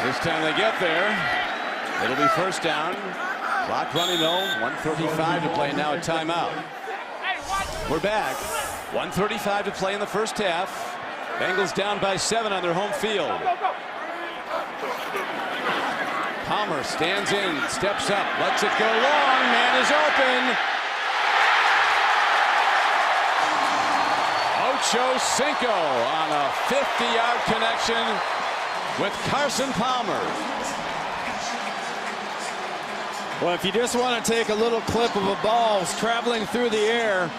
This time they get there. It'll be first down. Clock running though. 1:35 to play now. A timeout. We're back. 1:35 to play in the first half. Bengals down by 7 on their home field. Palmer stands in, steps up, lets it go long. Man is open. Ocho Cinco on a 50-yard connection with Carson Palmer. Well, if you just want to take a little clip of a ball traveling through the air,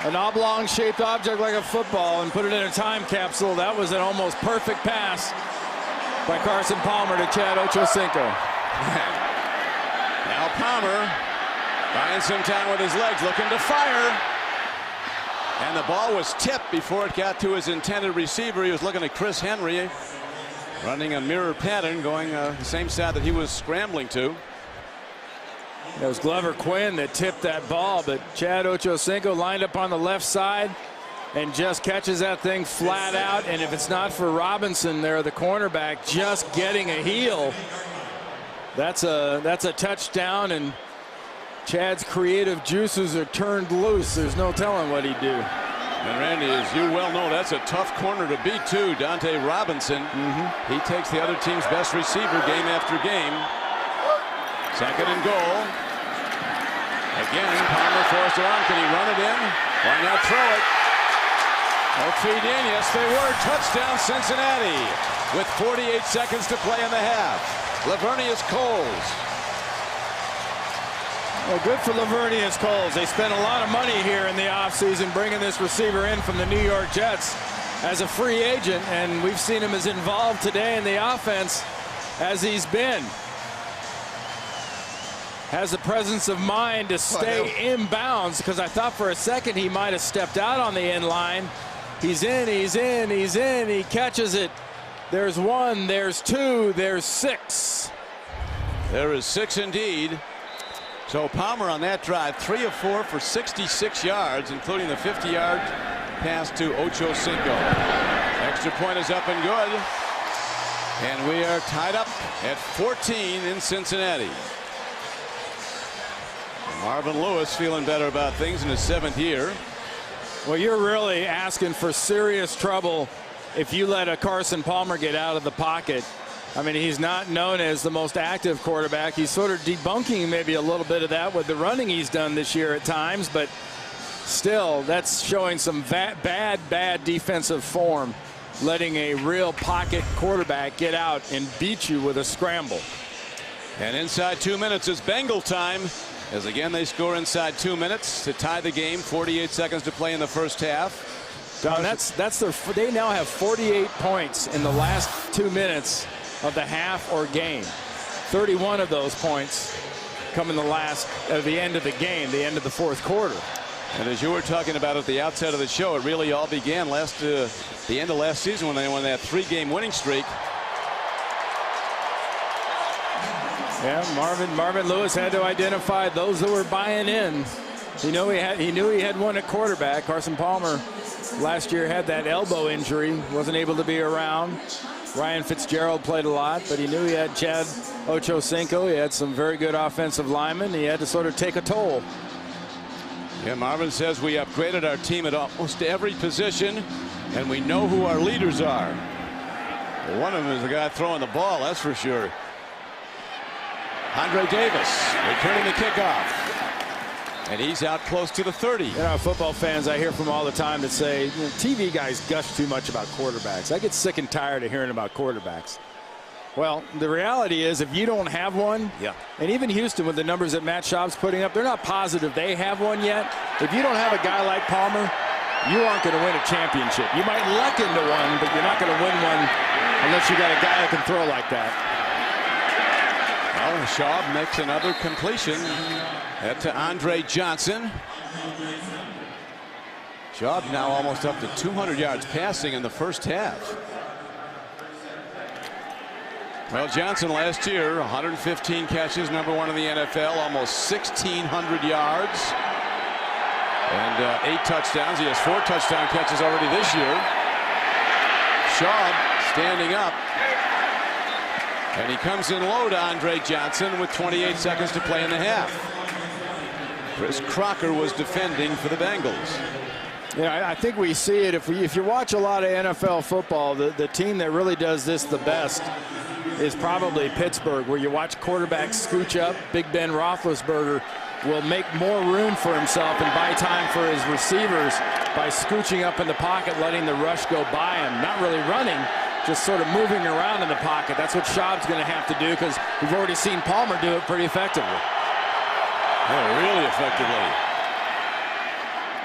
an oblong-shaped object like a football, and put it in a time capsule, that was an almost perfect pass by Carson Palmer to Chad Ochocinco. Now Palmer buying some time with his legs, looking to fire. And the ball was tipped before it got to his intended receiver. He was looking at Chris Henry, running a mirror pattern, going the same side that he was scrambling to. It was Glover Quinn that tipped that ball, but Chad Ochocinco lined up on the left side and just catches that thing flat out. And if it's not for Robinson there, the cornerback, just getting a heel, that's a touchdown, and Chad's creative juices are turned loose. There's no telling what he'd do. And Randy, as you well know, that's a tough corner to beat too. Dante Robinson. He takes the other team's best receiver game after game. Second and goal. Again, Palmer forced it on. Can he run it in? Why not throw it? They'll feed in. Yes, they were. Touchdown, Cincinnati. With 48 seconds to play in the half. Lavernius Coles. Well, good for Lavernius Coles. They spent a lot of money here in the offseason bringing this receiver in from the New York Jets as a free agent, and we've seen him as involved today in the offense as he's been. Has the presence of mind to stay in bounds, because I thought for a second he might have stepped out on the end line. He's in, he's in, he's in, he catches it. There's one, there's two, there's six. There is six indeed. So Palmer on that drive, 3 of 4 for 66 yards, including the 50-yard pass to Ochocinco. Extra point is up and good. And we are tied up at 14 in Cincinnati. Marvin Lewis feeling better about things in his 7th year. Well, you're really asking for serious trouble if you let a Carson Palmer get out of the pocket. I mean, he's not known as the most active quarterback. He's sort of debunking maybe a little bit of that with the running he's done this year at times, but still, that's showing some bad defensive form, letting a real pocket quarterback get out and beat you with a scramble. And inside 2 minutes is Bengal time, as again they score inside 2 minutes to tie the game. 48 seconds to play in the first half. Don, they now have 48 points in the last 2 minutes of the half or game. 31 of those points come in the end of the game, the end of the fourth quarter. And as you were talking about at the outset of the show, it really all began the end of last season when they won that 3-game winning streak. Yeah, Marvin Lewis had to identify those that were buying in. He knew he had one at quarterback. Carson Palmer last year had that elbow injury, wasn't able to be around. Ryan Fitzgerald played a lot, but he knew he had Chad Ochocinco. He had some very good offensive linemen. He had to sort of take a toll. Yeah, Marvin says we upgraded our team at almost every position, and we know who our leaders are. Well, one of them is the guy throwing the ball, that's for sure. Andre Davis returning the kickoff. And he's out close to the 30. You know, football fans I hear from all the time that say, TV guys gush too much about quarterbacks. I get sick and tired of hearing about quarterbacks. Well, the reality is if you don't have one, and even Houston with the numbers that Matt Schaub's putting up, they're not positive they have one yet. If you don't have a guy like Palmer, you aren't going to win a championship. You might luck into one, but you're not going to win one unless you got a guy that can throw like that. Well, Schaub makes another completion. That to Andre Johnson. Schaub now almost up to 200 yards passing in the first half. Well, Johnson last year, 115 catches, #1 in the NFL, almost 1,600 yards. And 8 touchdowns. He has 4 touchdown catches already this year. Schaub standing up. And he comes in low to Andre Johnson with 28 seconds to play in the half. Chris Crocker was defending for the Bengals. Yeah, I think we see it. If you watch a lot of NFL football, the team that really does this the best is probably Pittsburgh, where you watch quarterbacks scooch up. Big Ben Roethlisberger will make more room for himself and buy time for his receivers by scooching up in the pocket, letting the rush go by him. Not really running, just sort of moving around in the pocket. That's what Schaub's going to have to do, because we've already seen Palmer do it pretty effectively. Oh, really effectively.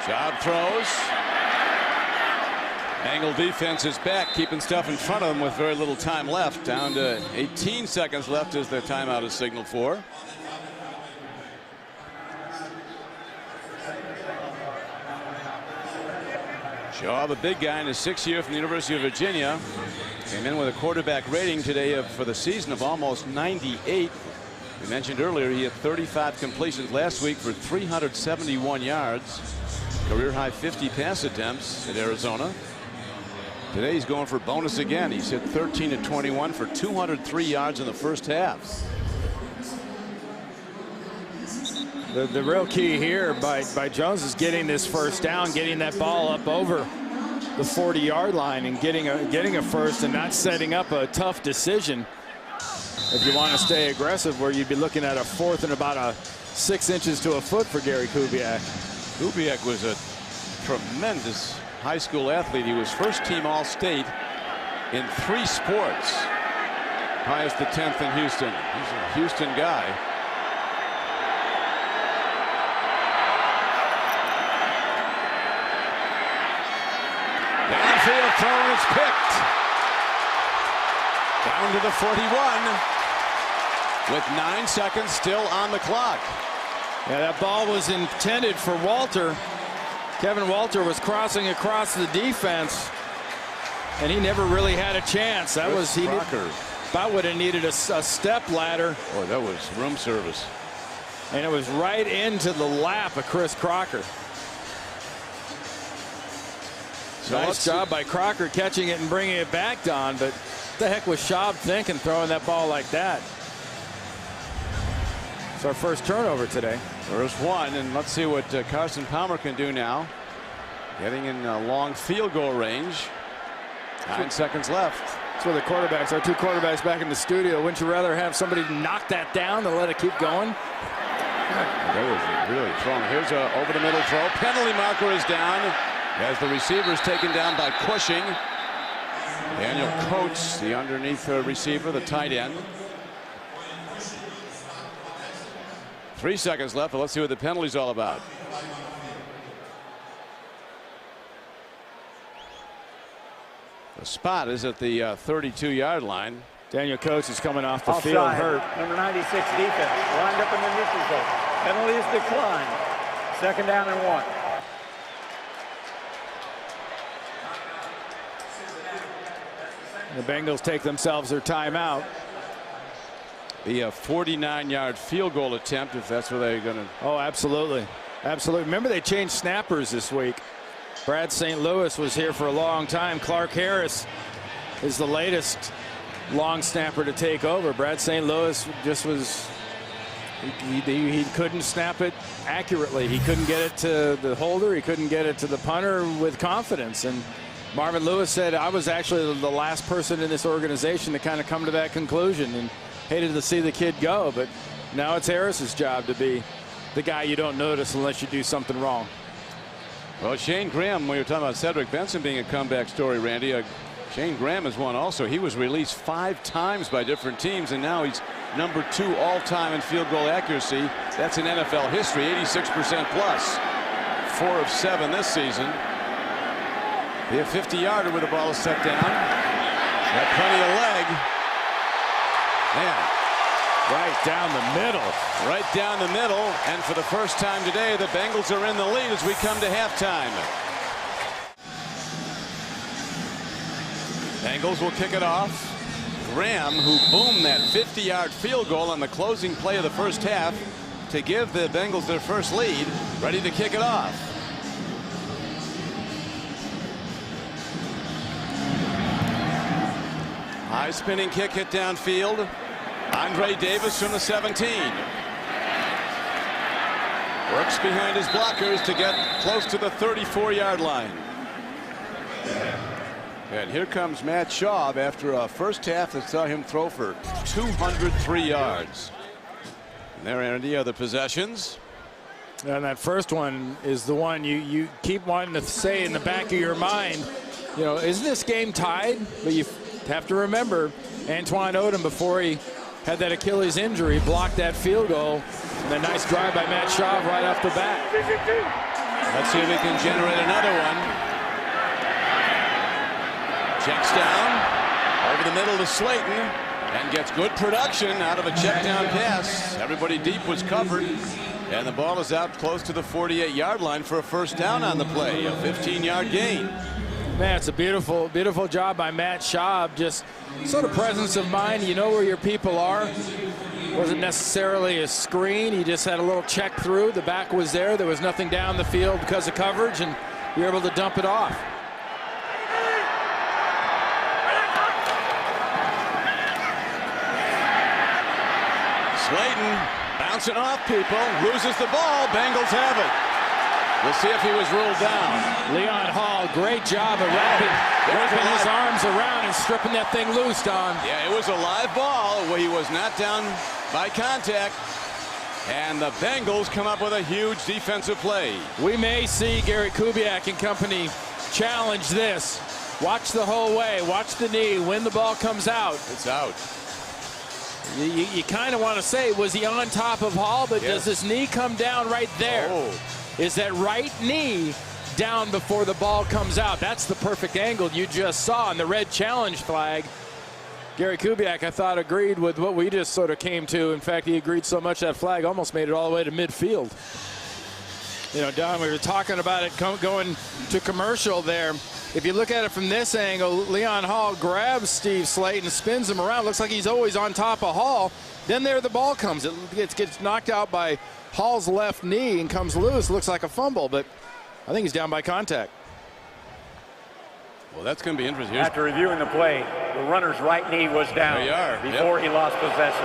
Schaub throws. Bengal defense is back, keeping stuff in front of them with very little time left. Down to 18 seconds left as their timeout is signaled for. Schaub, a big guy in his 6th year from the University of Virginia, came in with a quarterback rating today for the season of almost 98. We mentioned earlier he had 35 completions last week for 371 yards. Career high 50 pass attempts at Arizona. Today he's going for bonus again. He's hit 13 of 21 for 203 yards in the first half. The real key here by Jones is getting this first down, getting that ball up over the 40-yard line and getting a first and not setting up a tough decision if you want to stay aggressive, where you'd be looking at a fourth and about 6 inches to a foot for Gary Kubiak. Kubiak was a tremendous high school athlete. He was first team All-State in 3 sports. Highest the 10th in Houston. He's a Houston guy. Downfield throw, and it's picked. Down to the 41 with 9 seconds still on the clock. Yeah, that ball was intended for Walter. Kevin Walter was crossing across the defense, and he never really had a chance. That was about would have needed a step ladder. Oh, that was room service. And it was right into the lap of Chris Crocker. So nice job by Crocker catching it and bringing it back, Don. But what the heck was Schaub thinking throwing that ball like that? It's our first turnover today. First one, and let's see what Carson Palmer can do now. Getting in long field goal range. 9 seconds left. That's where the quarterbacks, our 2 quarterbacks back in the studio. Wouldn't you rather have somebody knock that down than let it keep going? That was really thrown. Here's a over the middle throw. Penalty marker is down as the receiver is taken down by Cushing. Daniel Coates, the underneath receiver, the tight end. 3 seconds left, but let's see what the penalty's all about. The spot is at the 32-yard line. Daniel Coates is coming off the Offside. field hurt. Number 96 defense lined up in the neutral zone. Penalty is declined. 2nd down and 1. The Bengals take themselves their timeout. The 49-yard field goal attempt, if that's what they're going to. Oh, absolutely. Absolutely. Remember, they changed snappers this week. Brad St. Louis was here for a long time. Clark Harris is the latest long snapper to take over. Brad St. Louis just was. He couldn't snap it accurately. He couldn't get it to the holder. He couldn't get it to the punter with confidence. And Marvin Lewis said, I was actually the last person in this organization to kind of come to that conclusion, and hated to see the kid go. But now it's Harris's job to be the guy you don't notice unless you do something wrong. Well, Shane Graham, we were talking about Cedric Benson being a comeback story, Randy. Shane Graham is one also. He was released 5 times by different teams, and now he's number 2 all-time in field goal accuracy. That's in NFL history, 86% plus. 4 of 7 this season. Be a 50-yarder with the ball is set down. Got plenty of leg. Man. Right down the middle. Right down the middle. And for the first time today, the Bengals are in the lead as we come to halftime. Bengals will kick it off. Graham, who boomed that 50-yard field goal on the closing play of the first half to give the Bengals their first lead, ready to kick it off. High spinning kick hit downfield. Andre Davis from the 17. Works behind his blockers to get close to the 34-yard line. And here comes Matt Schaub after a first half that saw him throw for 203 yards. And there are the other possessions. And that first one is the one you keep wanting to say in the back of your mind, you know, isn't this game tied? But you have to remember, Antoine Odom, before he had that Achilles injury, blocked that field goal. And a nice drive by Matt Schaub right off the bat. Let's see if he can generate another one. Checks down over the middle to Slayton and gets good production out of a check down pass. Everybody deep was covered, and the ball is out close to the 48-yard line for a first down on the play, a 15-yard gain. Man, it's a beautiful, beautiful job by Matt Schaub. Just sort of presence of mind. You know where your people are. Wasn't necessarily a screen. He just had a little check through. The back was there. There was nothing down the field because of coverage, and you were able to dump it off. Slayton bouncing off people, loses the ball. Bengals have it. We'll see if he was ruled down. Leon Hall, great job of wrapping his arms around and stripping that thing loose, Don. Yeah, it was a live ball where he was not down by contact. And the Bengals come up with a huge defensive play. We may see Gary Kubiak and company challenge this. Watch the whole way. Watch the knee. When the ball comes out. It's out. You kind of want to say, was he on top of Hall? But Yes. does his knee come down right there? Oh. Is that right knee down before the ball comes out? That's the perfect angle you just saw on the red challenge flag. Gary Kubiak, I thought, agreed with what we just sort of came to. In fact, he agreed so much that flag almost made it all the way to midfield. You know, Don, we were talking about it going to commercial there. If you look at it from this angle, Leon Hall grabs Steve Slayton, spins him around. Looks like he's always on top of Hall. Then there the ball comes. It gets knocked out by Hall's left knee and comes loose. Looks like a fumble, but I think he's down by contact. Well, that's going to be interesting. After reviewing the play, the runner's right knee was down There you are. before he lost possession.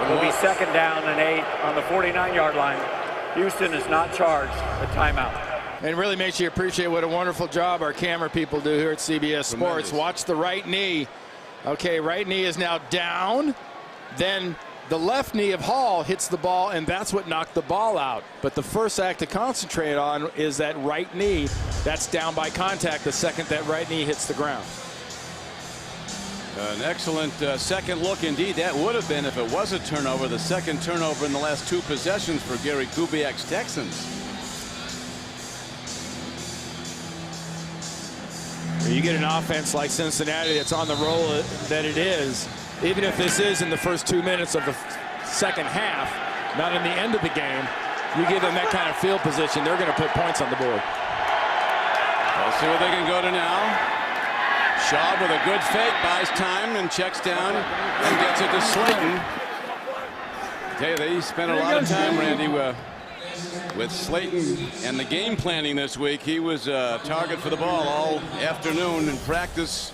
It'll be 2nd down and 8 on the 49-yard line. Houston is not charged a timeout. And really makes you appreciate what a wonderful job our camera people do here at CBS Sports. Tremendous. Watch the right knee. Okay, right knee is now down. Then the left knee of Hall hits the ball, and that's what knocked the ball out. But the first act to concentrate on is that right knee. That's down by contact the second that right knee hits the ground. An excellent second look indeed. That would have been, if it was a turnover, the second turnover in the last 2 possessions for Gary Kubiak's Texans. You get an offense like Cincinnati that's on the roll that it is, even if this is in the first 2 minutes of the second half, not in the end of the game, you give them that kind of field position, they're going to put points on the board. We'll see what they can go to now. Shaw with a good fake, buys time and checks down and gets it to Slayton. Okay, they spent a lot of time, Randy, with Slayton and the game planning this week. He was a target for the ball all afternoon in practice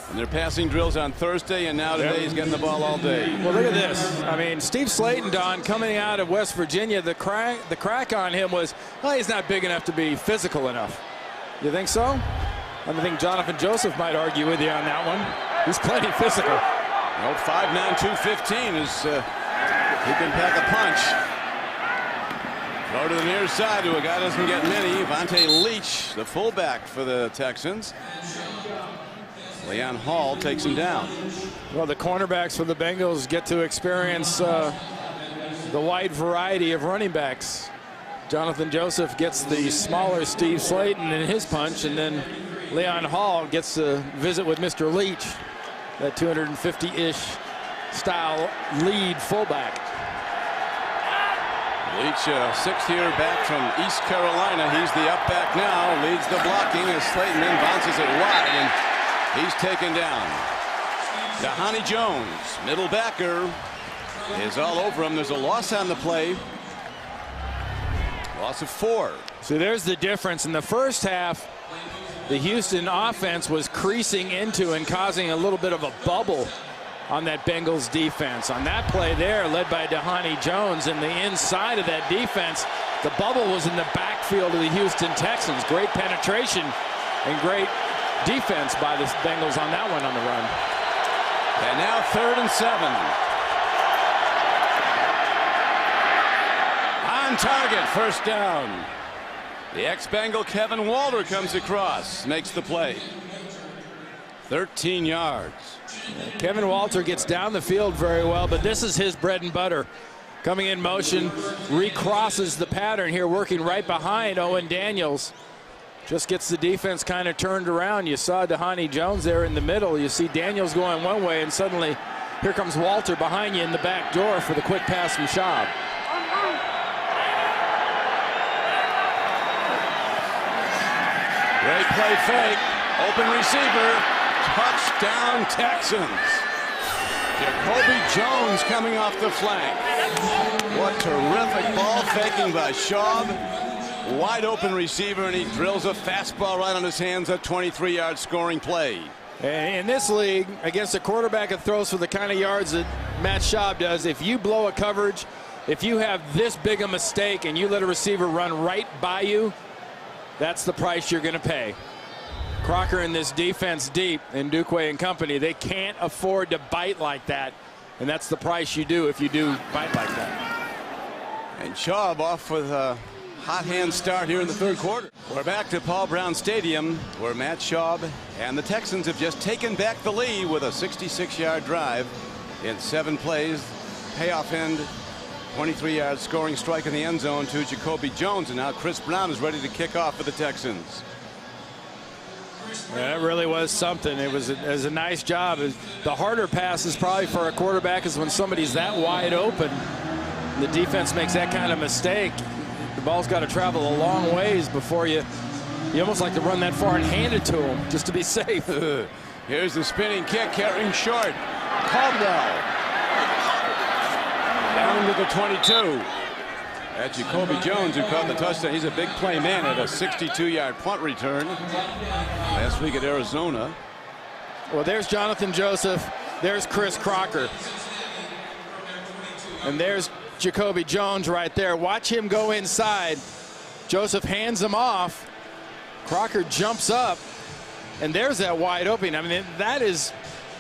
and their passing drills on Thursday, and now today he's getting the ball all day. Well, look at this. I mean, Steve Slayton, Don, coming out of West Virginia, the crack on him was, well, he's not big enough to be physical enough. You think so? I think Jonathan Joseph might argue with you on that one. He's plenty physical. Well, 5'9", 215 is he can pack a punch. Throw to the near side to a guy doesn't get many. Vontae Leach, the fullback for the Texans. Leon Hall takes him down. Well, the cornerbacks for the Bengals get to experience the wide variety of running backs. Jonathan Joseph gets the smaller Steve Slayton in his punch, and then Leon Hall gets to visit with Mr. Leach, that 250-ish style lead fullback. Leach, 6th-year back from East Carolina. He's the up back now, leads the blocking as Slayton then bounces it wide, and he's taken down. Dhani Jones, middle backer, is all over him. There's a loss on the play. Loss of 4. So there's the difference. In the first half, the Houston offense was creasing into and causing a little bit of a bubble on that Bengals defense. On that play there, led by Dhani Jones, in the inside of that defense, the bubble was in the backfield of the Houston Texans. Great penetration and great defense by the Bengals on that one on the run. And now 3rd and 7. On target, first down. The ex-Bengal Kevin Walter comes across, makes the play. 13 yards. Kevin Walter gets down the field very well, but this is his bread and butter. Coming in motion, recrosses the pattern here, working right behind Owen Daniels. Just gets the defense kind of turned around. You saw Dhani Jones there in the middle. You see Daniels going one way, and suddenly here comes Walter behind you in the back door for the quick pass from Schaub. Great play fake. Open receiver. Touchdown Texans. Jacoby Jones coming off the flank. What terrific ball faking by Schaub. Wide open receiver, and he drills a fastball right on his hands. A 23-yard scoring play. And in this league, against a quarterback that throws for the kind of yards that Matt Schaub does, if you blow a coverage, if you have this big a mistake and you let a receiver run right by you, that's the price you're going to pay. Crocker in this defense deep, and Dukwe and company, they can't afford to bite like that, and that's the price you do if you do bite like that. And Schaub off with a hot hand start here in the third quarter. We're back to Paul Brown Stadium, where Matt Schaub and the Texans have just taken back the lead with a 66-yard drive in 7 plays. Payoff end, 23-yard scoring strike in the end zone to Jacoby Jones, and now Chris Brown is ready to kick off for the Texans. Yeah, it really was something. It was a nice job. The harder passes probably for a quarterback is when somebody's that wide open. The defense makes that kind of mistake. The ball's got to travel a long ways before you almost like to run that far and hand it to him just to be safe. Here's the spinning kick, carrying short. Caldwell down to the 22. That's Jacoby Jones, who caught the touchdown. He's a big play man at a 62-yard punt return last week at Arizona. Well, there's Jonathan Joseph. There's Chris Crocker. And there's Jacoby Jones right there. Watch him go inside. Joseph hands him off. Crocker jumps up. And there's that wide opening. I mean, that is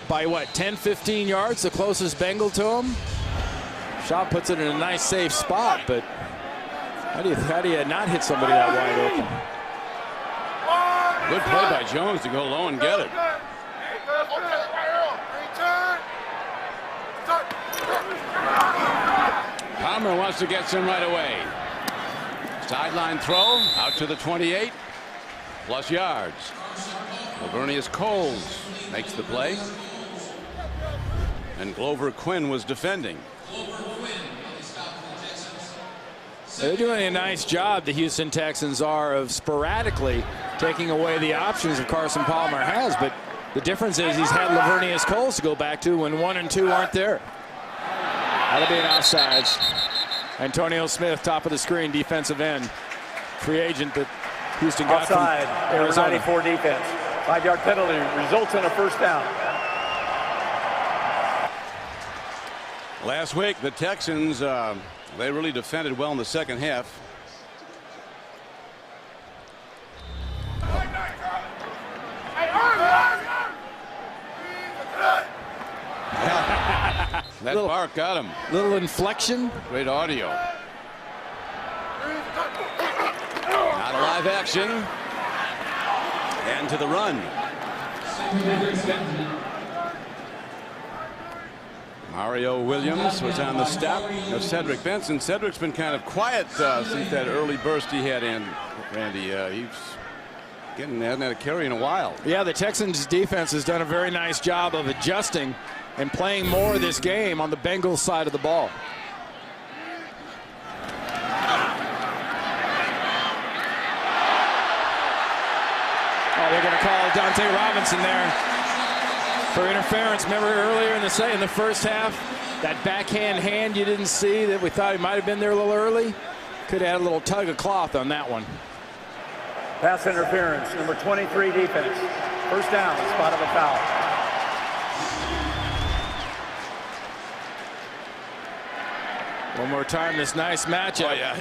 by what, 10, 15 yards, the closest Bengal to him. Schaub puts it in a nice, safe spot, but how do you not hit somebody that wide open? Good play by Jones to go low and get it. Palmer wants to get some right away. Sideline throw out to the 28, plus yards. Lavernius Coles makes the play, and Glover Quinn was defending. They're doing a nice job, the Houston Texans are, of sporadically taking away the options that Carson Palmer has, but the difference is he's had Lavernius Coles to go back to when 1 and 2 aren't there. That'll be an offsides. Antonio Smith, top of the screen, defensive end. Free agent that Houston got offside, from Arizona. 94 defense. 5-yard penalty results in a first down. Last week, the Texans, they really defended well in the second half. That bark got him. Little inflection. Great audio. Out of live action. And to the run. Mario Williams was on the stop of Cedric Benson. Cedric's been kind of quiet since that early burst he had in, Randy. Hasn't had a carry in a while. Yeah, the Texans defense has done a very nice job of adjusting and playing more of this game on the Bengals side of the ball. Oh, they're going to call Dante Robinson there for interference. Remember earlier in the first half, that backhand hand you didn't see that we thought he might have been there a little early? Could have had a little tug of cloth on that one. Pass interference, number 23 defense. First down, spot of a foul. One more time, this nice matchup. Oh, yeah,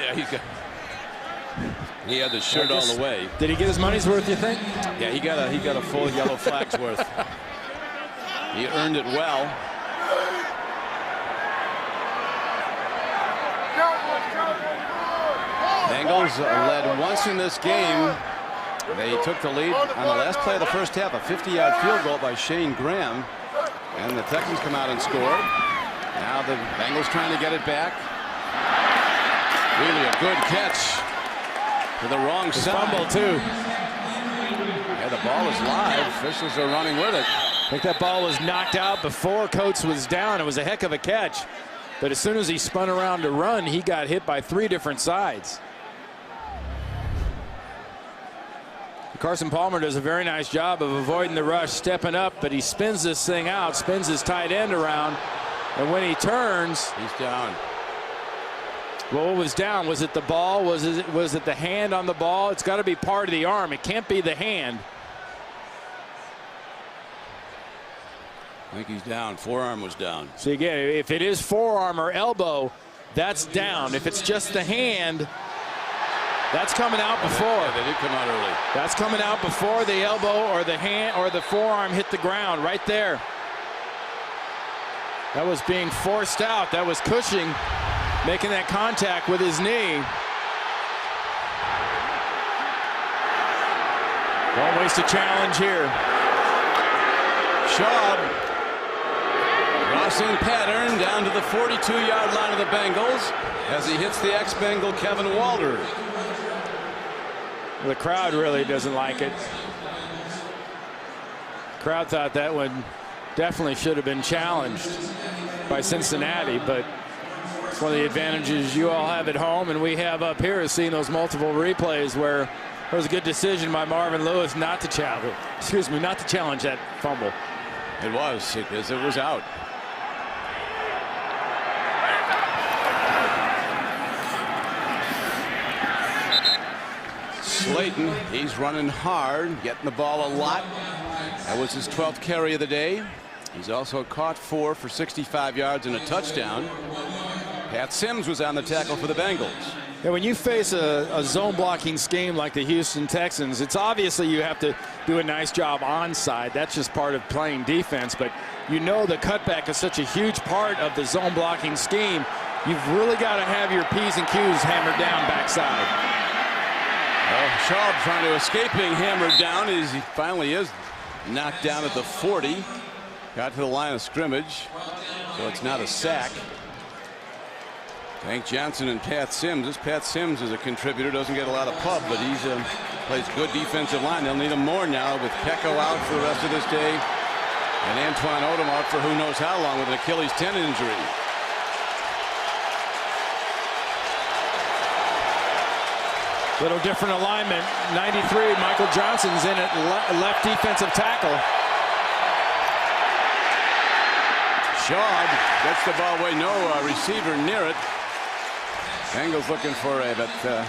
he had the shirt all the way. Did he get his money's worth, you think? Yeah, he got a full yellow flag's worth. He earned it well. Bengals led once in this game. They took the lead on the last play of the first half, a 50-yard field goal by Shane Graham. And the Texans come out and score. Now the Bengals trying to get it back. Really a good catch to the wrong side. Fumble, too. Yeah, the ball is live. Officials are running with it. I think that ball was knocked out before Coates was down. It was a heck of a catch. But as soon as he spun around to run, he got hit by 3 different sides. Carson Palmer does a very nice job of avoiding the rush, stepping up, but he spins this thing out, spins his tight end around, And when he turns, he's down. Well, what was down? Was it the ball? Was it the hand on the ball? It's got to be part of the arm. It can't be the hand. I think he's down. Forearm was down. So again, if it is forearm or elbow, that's down. If it's just the hand, that's coming out before. Yeah, they did come out early. That's coming out before the elbow or the hand or the forearm hit the ground right there. That was being forced out. That was Cushing making that contact with his knee. Don't waste a challenge here. Schaub, crossing pattern down to the 42-yard line of the Bengals as he hits the ex-Bengal Kevin Walters. The crowd really doesn't like it. The crowd thought that one definitely should have been challenged by Cincinnati, but it's one of the advantages you all have at home and we have up here is seeing those multiple replays where there was a good decision by Marvin Lewis not to challenge. Not to challenge that fumble. It was, because it was out. Slayton, he's running hard, getting the ball a lot. That was his 12th carry of the day. He's also caught 4 for 65 yards and a touchdown. Pat Sims was on the tackle for the Bengals. Yeah, when you face a zone blocking scheme like the Houston Texans, it's obviously you have to do a nice job onside. That's just part of playing defense. But you know the cutback is such a huge part of the zone blocking scheme. You've really got to have your P's and Q's hammered down backside. Well, Schaub trying to escape being hammered down as he finally is knocked down at the 40. Got to the line of scrimmage, so it's not a sack. Hank Johnson and Pat Sims. This Pat Sims is a contributor, doesn't get a lot of pub, but he's plays good defensive line. They'll need him more now with Pecco out for the rest of this day and Antoine Odom out for who knows how long with an Achilles tendon injury. Little different alignment. 93, Michael Johnson's in at left defensive tackle. Schaub gets the ball away, no receiver near it. Bengals looking for it, but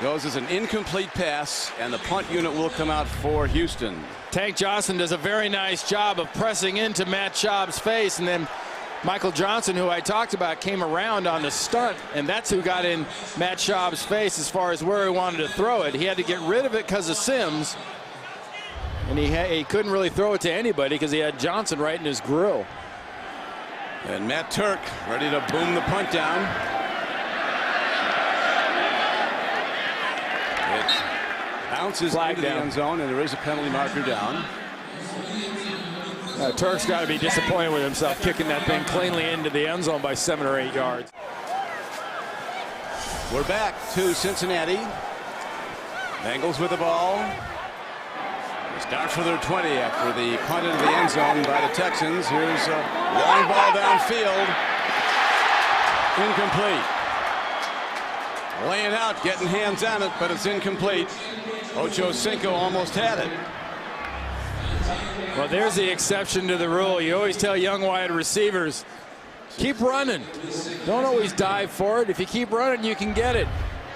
goes as an incomplete pass, and the punt unit will come out for Houston. Tank Johnson does a very nice job of pressing into Matt Schaub's face, and then Michael Johnson, who I talked about, came around on the stunt, and that's who got in Matt Schaub's face as far as where he wanted to throw it. He had to get rid of it because of Sims, and he couldn't really throw it to anybody because he had Johnson right in his grill. And Matt Turk ready to boom the punt down. It bounces into the end zone, and there is a penalty marker down. Turk's got to be disappointed with himself kicking that thing cleanly into the end zone by 7 or 8 yards. We're back to Cincinnati. Bengals with the ball. They start for their 20 after the punt into the end zone by the Texans. Here's a long ball downfield. Incomplete. Laying out, getting hands on it, but it's incomplete. Ocho Cinco almost had it. Well, there's the exception to the rule. You always tell young wide receivers, keep running. Don't always dive for it. If you keep running, you can get it.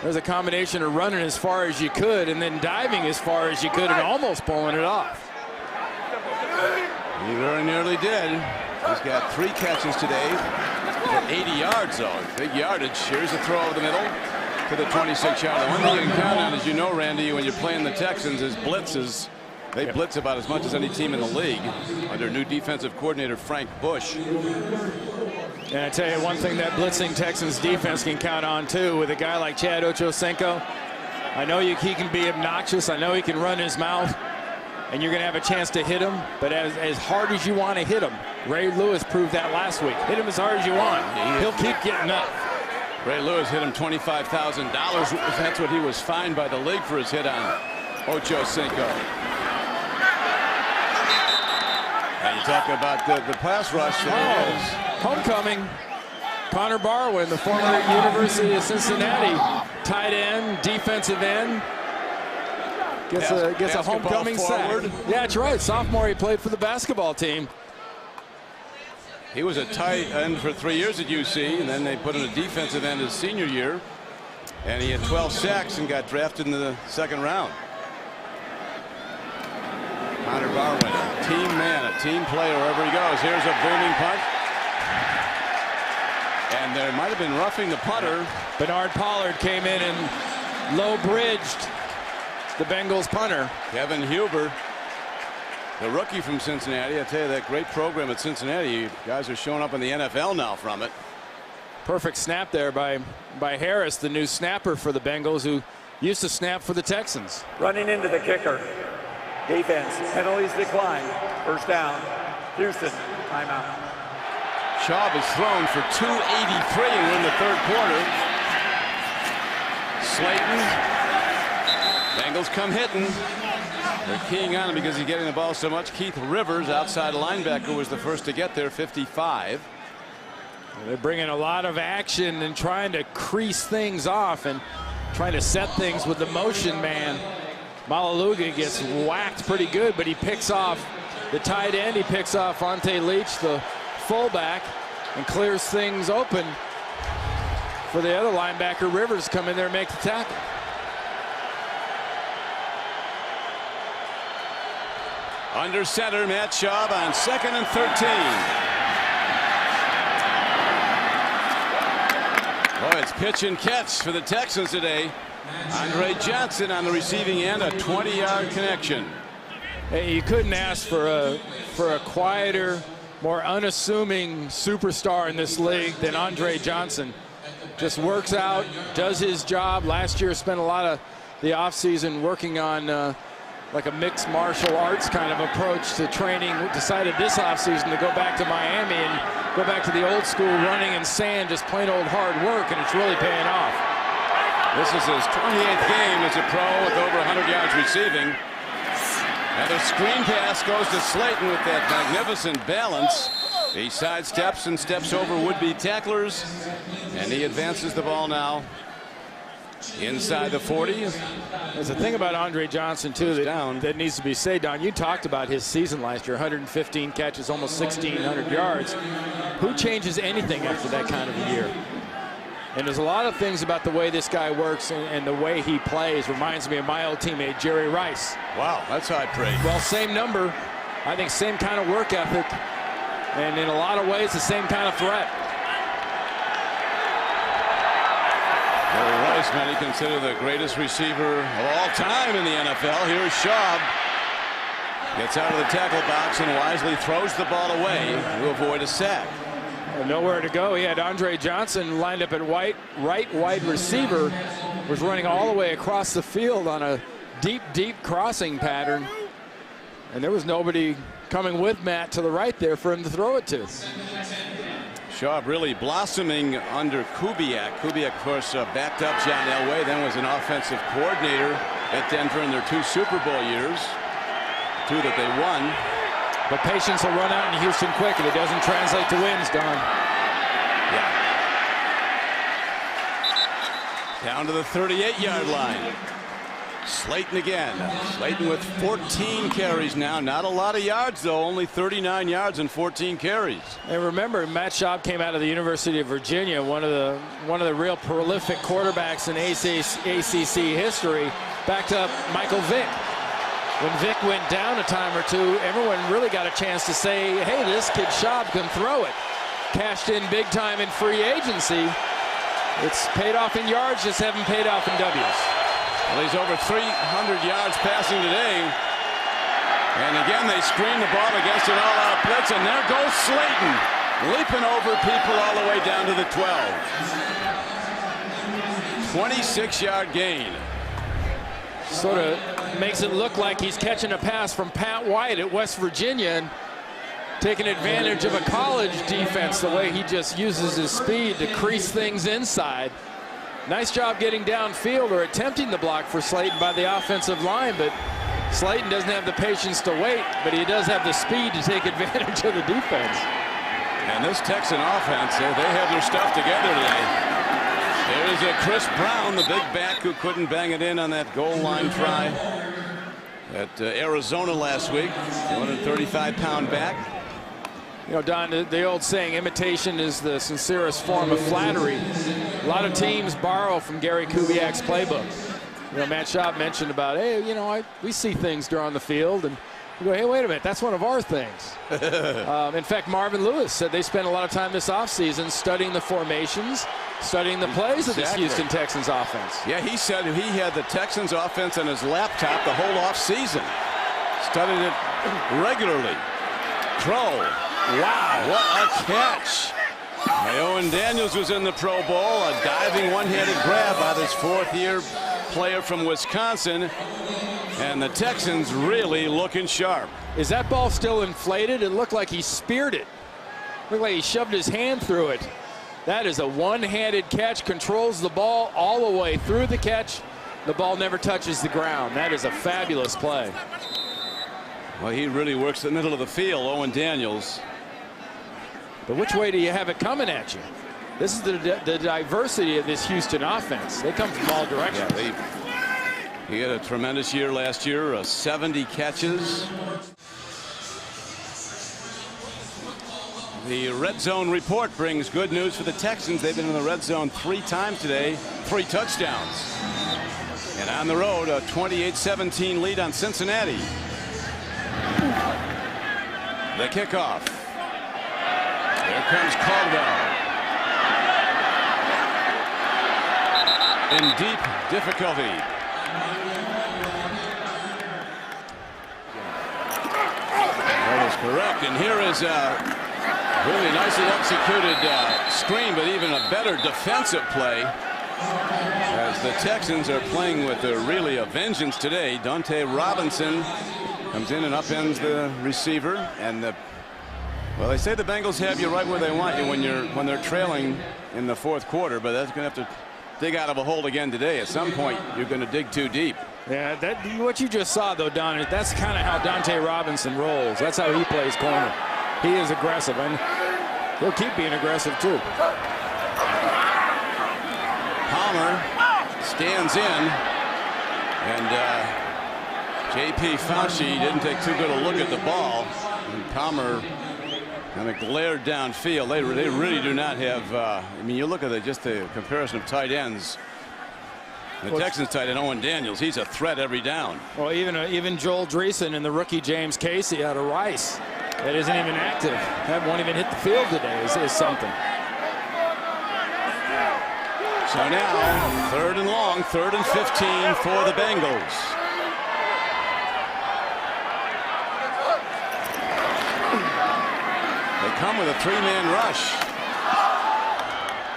There's a combination of running as far as you could and then diving as far as you could and almost pulling it off. He very nearly did. He's got 3 catches today for 80 yards, though. Big yardage. Here's a throw over the middle to the 26-yard line. One thing you can count on, as you know, Randy, when you're playing the Texans, is blitzes. They blitz about as much as any team in the league under new defensive coordinator Frank Bush. And I tell you one thing that blitzing Texans defense can count on too with a guy like Chad Ochocinco. I know he can be obnoxious. I know he can run his mouth. And you're going to have a chance to hit him. But as hard as you want to hit him, Ray Lewis proved that last week. Hit him as hard as you want. He'll keep getting up. Ray Lewis hit him $25,000. That's what he was fined by the league for his hit on Ochocinco. And you talk about the pass rush. Homecoming. Connor Barwin, the former University of Cincinnati tight end, defensive end. Gets a homecoming sack. Yeah, that's right. Sophomore, he played for the basketball team. He was a tight end for 3 years at UC, and then they put him a defensive end his senior year, and he had 12 sacks and got drafted in the 2nd round. Connor Barwin, a team man, a team player wherever he goes. Here's a booming punt. And there might have been roughing the punter. Bernard Pollard came in and low bridged the Bengals punter. Kevin Huber, the rookie from Cincinnati. I tell you, that great program at Cincinnati. Guys are showing up in the NFL now from it. Perfect snap there by Harris, the new snapper for the Bengals, who used to snap for the Texans. Running into the kicker. Defense. Penalties decline. First down. Houston. Timeout. Schaub is thrown for 283 in the 3rd quarter. Slayton. Bengals come hitting. They're keying on him because he's getting the ball so much. Keith Rivers, outside linebacker, was the first to get there, 55. They're bringing a lot of action and trying to crease things off and trying to set things with the motion man. Malaluga gets whacked pretty good, but he picks off the tight end. He picks off Ante Leach, the fullback, and clears things open for the other linebacker. Rivers come in there and make the tackle. Under center, Matt Schaub on 2nd and 13. Oh, it's pitch and catch for the Texans today. Andre Johnson on the receiving end, a 20-yard connection. Hey, you couldn't ask for a quieter, more unassuming superstar in this league than Andre Johnson. Just works out, does his job. Last year spent a lot of the offseason working on like a mixed martial arts kind of approach to training. Decided this offseason to go back to Miami and go back to the old school running in sand, just plain old hard work, and it's really paying off. This is his 28th game as a pro with over 100 yards receiving. And the screen pass goes to Slayton with that magnificent balance. He sidesteps and steps over would-be tacklers, and he advances the ball now inside the 40. There's a thing about Andre Johnson, too, that needs to be said, Don. You talked about his season last year, 115 catches, almost 1,600 yards. Who changes anything after that kind of a year? And there's a lot of things about the way this guy works and the way he plays. Reminds me of my old teammate, Jerry Rice. Wow, that's high praise. Well, same number. I think same kind of work ethic. And in a lot of ways, the same kind of threat. Jerry Rice, many consider the greatest receiver of all time in the NFL. Here's Schaub. Gets out of the tackle box and wisely throws the ball away to avoid a sack. Nowhere to go. He had Andre Johnson lined up at right wide receiver, was running all the way across the field on a deep crossing pattern, and there was nobody coming with Matt to the right there for him to throw it to. Schaub really blossoming under Kubiak. Kubiak, of course, backed up John Elway, then was an offensive coordinator at Denver in their 2 Super Bowl years, 2 that they won. But patience will run out in Houston quick if it doesn't translate to wins, Don. Yeah. Down to the 38-yard line. Slayton again. Slayton with 14 carries now. Not a lot of yards, though. Only 39 yards and 14 carries. And remember, Matt Schaub came out of the University of Virginia, one of the real prolific quarterbacks in ACC history. Backed up Michael Vick. When Vick went down a time or two, everyone really got a chance to say, hey, this kid Schaub can throw it. Cashed in big time in free agency. It's paid off in yards, just haven't paid off in W's. Well, he's over 300 yards passing today. And again, they screen the ball against an all-out blitz, and there goes Slayton, leaping over people all the way down to the 12. 26-yard gain. Sort of makes it look like he's catching a pass from Pat White at West Virginia and taking advantage of a college defense, the way he just uses his speed to crease things inside. Nice job getting downfield or attempting the block for Slayton by the offensive line, but Slayton doesn't have the patience to wait, but he does have the speed to take advantage of the defense. And this Texan offense, they have their stuff together today. There's a Chris Brown, the big back who couldn't bang it in on that goal line try at Arizona last week. 235-pound back. You know, Don, the old saying, imitation is the sincerest form of flattery. A lot of teams borrow from Gary Kubiak's playbook. You know, Matt Schaub mentioned about, hey, you know, we see things during the field, and we go, hey, wait a minute, that's one of our things. In fact, Marvin Lewis said they spent a lot of time this offseason studying the formations, studying the plays of this Houston Texans offense. Yeah, he said he had the Texans offense on his laptop the whole offseason. Studied it regularly. Throw. Wow, what a catch. Owen Daniels was in the Pro Bowl. A diving one-handed grab by this fourth-year player from Wisconsin. And the Texans really looking sharp. Is that ball still inflated? It looked like he speared it. Looked like he shoved his hand through it. That is a one-handed catch. Controls the ball all the way through the catch. The ball never touches the ground. That is a fabulous play. Well, he really works the middle of the field, Owen Daniels. But which way do you have it coming at you? This is the diversity of this Houston offense. They come from all directions. Yeah, he had a tremendous year last year, 70 catches. The red zone report brings good news for the Texans. They've been in the red zone 3 times today, 3 touchdowns. And on the road, a 28-17 lead on Cincinnati. The kickoff. Here comes Caldwell. In deep difficulty. That is correct. And here is a really nicely executed screen, but even a better defensive play. As the Texans are playing with really a vengeance today. Dante Robinson comes in and upends the receiver, and well, they say the Bengals have you right where they want you when they're trailing in the fourth quarter, but that's going to have to dig out of a hole again today. At some point, you're going to dig too deep. Yeah, what you just saw, though, Don, that's kind of how Dante Robinson rolls. That's how he plays corner. He is aggressive, and he'll keep being aggressive too. Palmer stands in, and J.P. Fauci didn't take too good a look at the ball, and Palmer kind of glared downfield. They really do not have. I mean, you look at just the comparison of tight ends. The Texans tight end Owen Daniels, he's a threat every down. Well, even Joel Dreesen and the rookie James Casey out of Rice, that isn't even active. That won't even hit the field today is something. So now 3rd and long, 3rd and 15 for the Bengals. They come with a 3-man rush.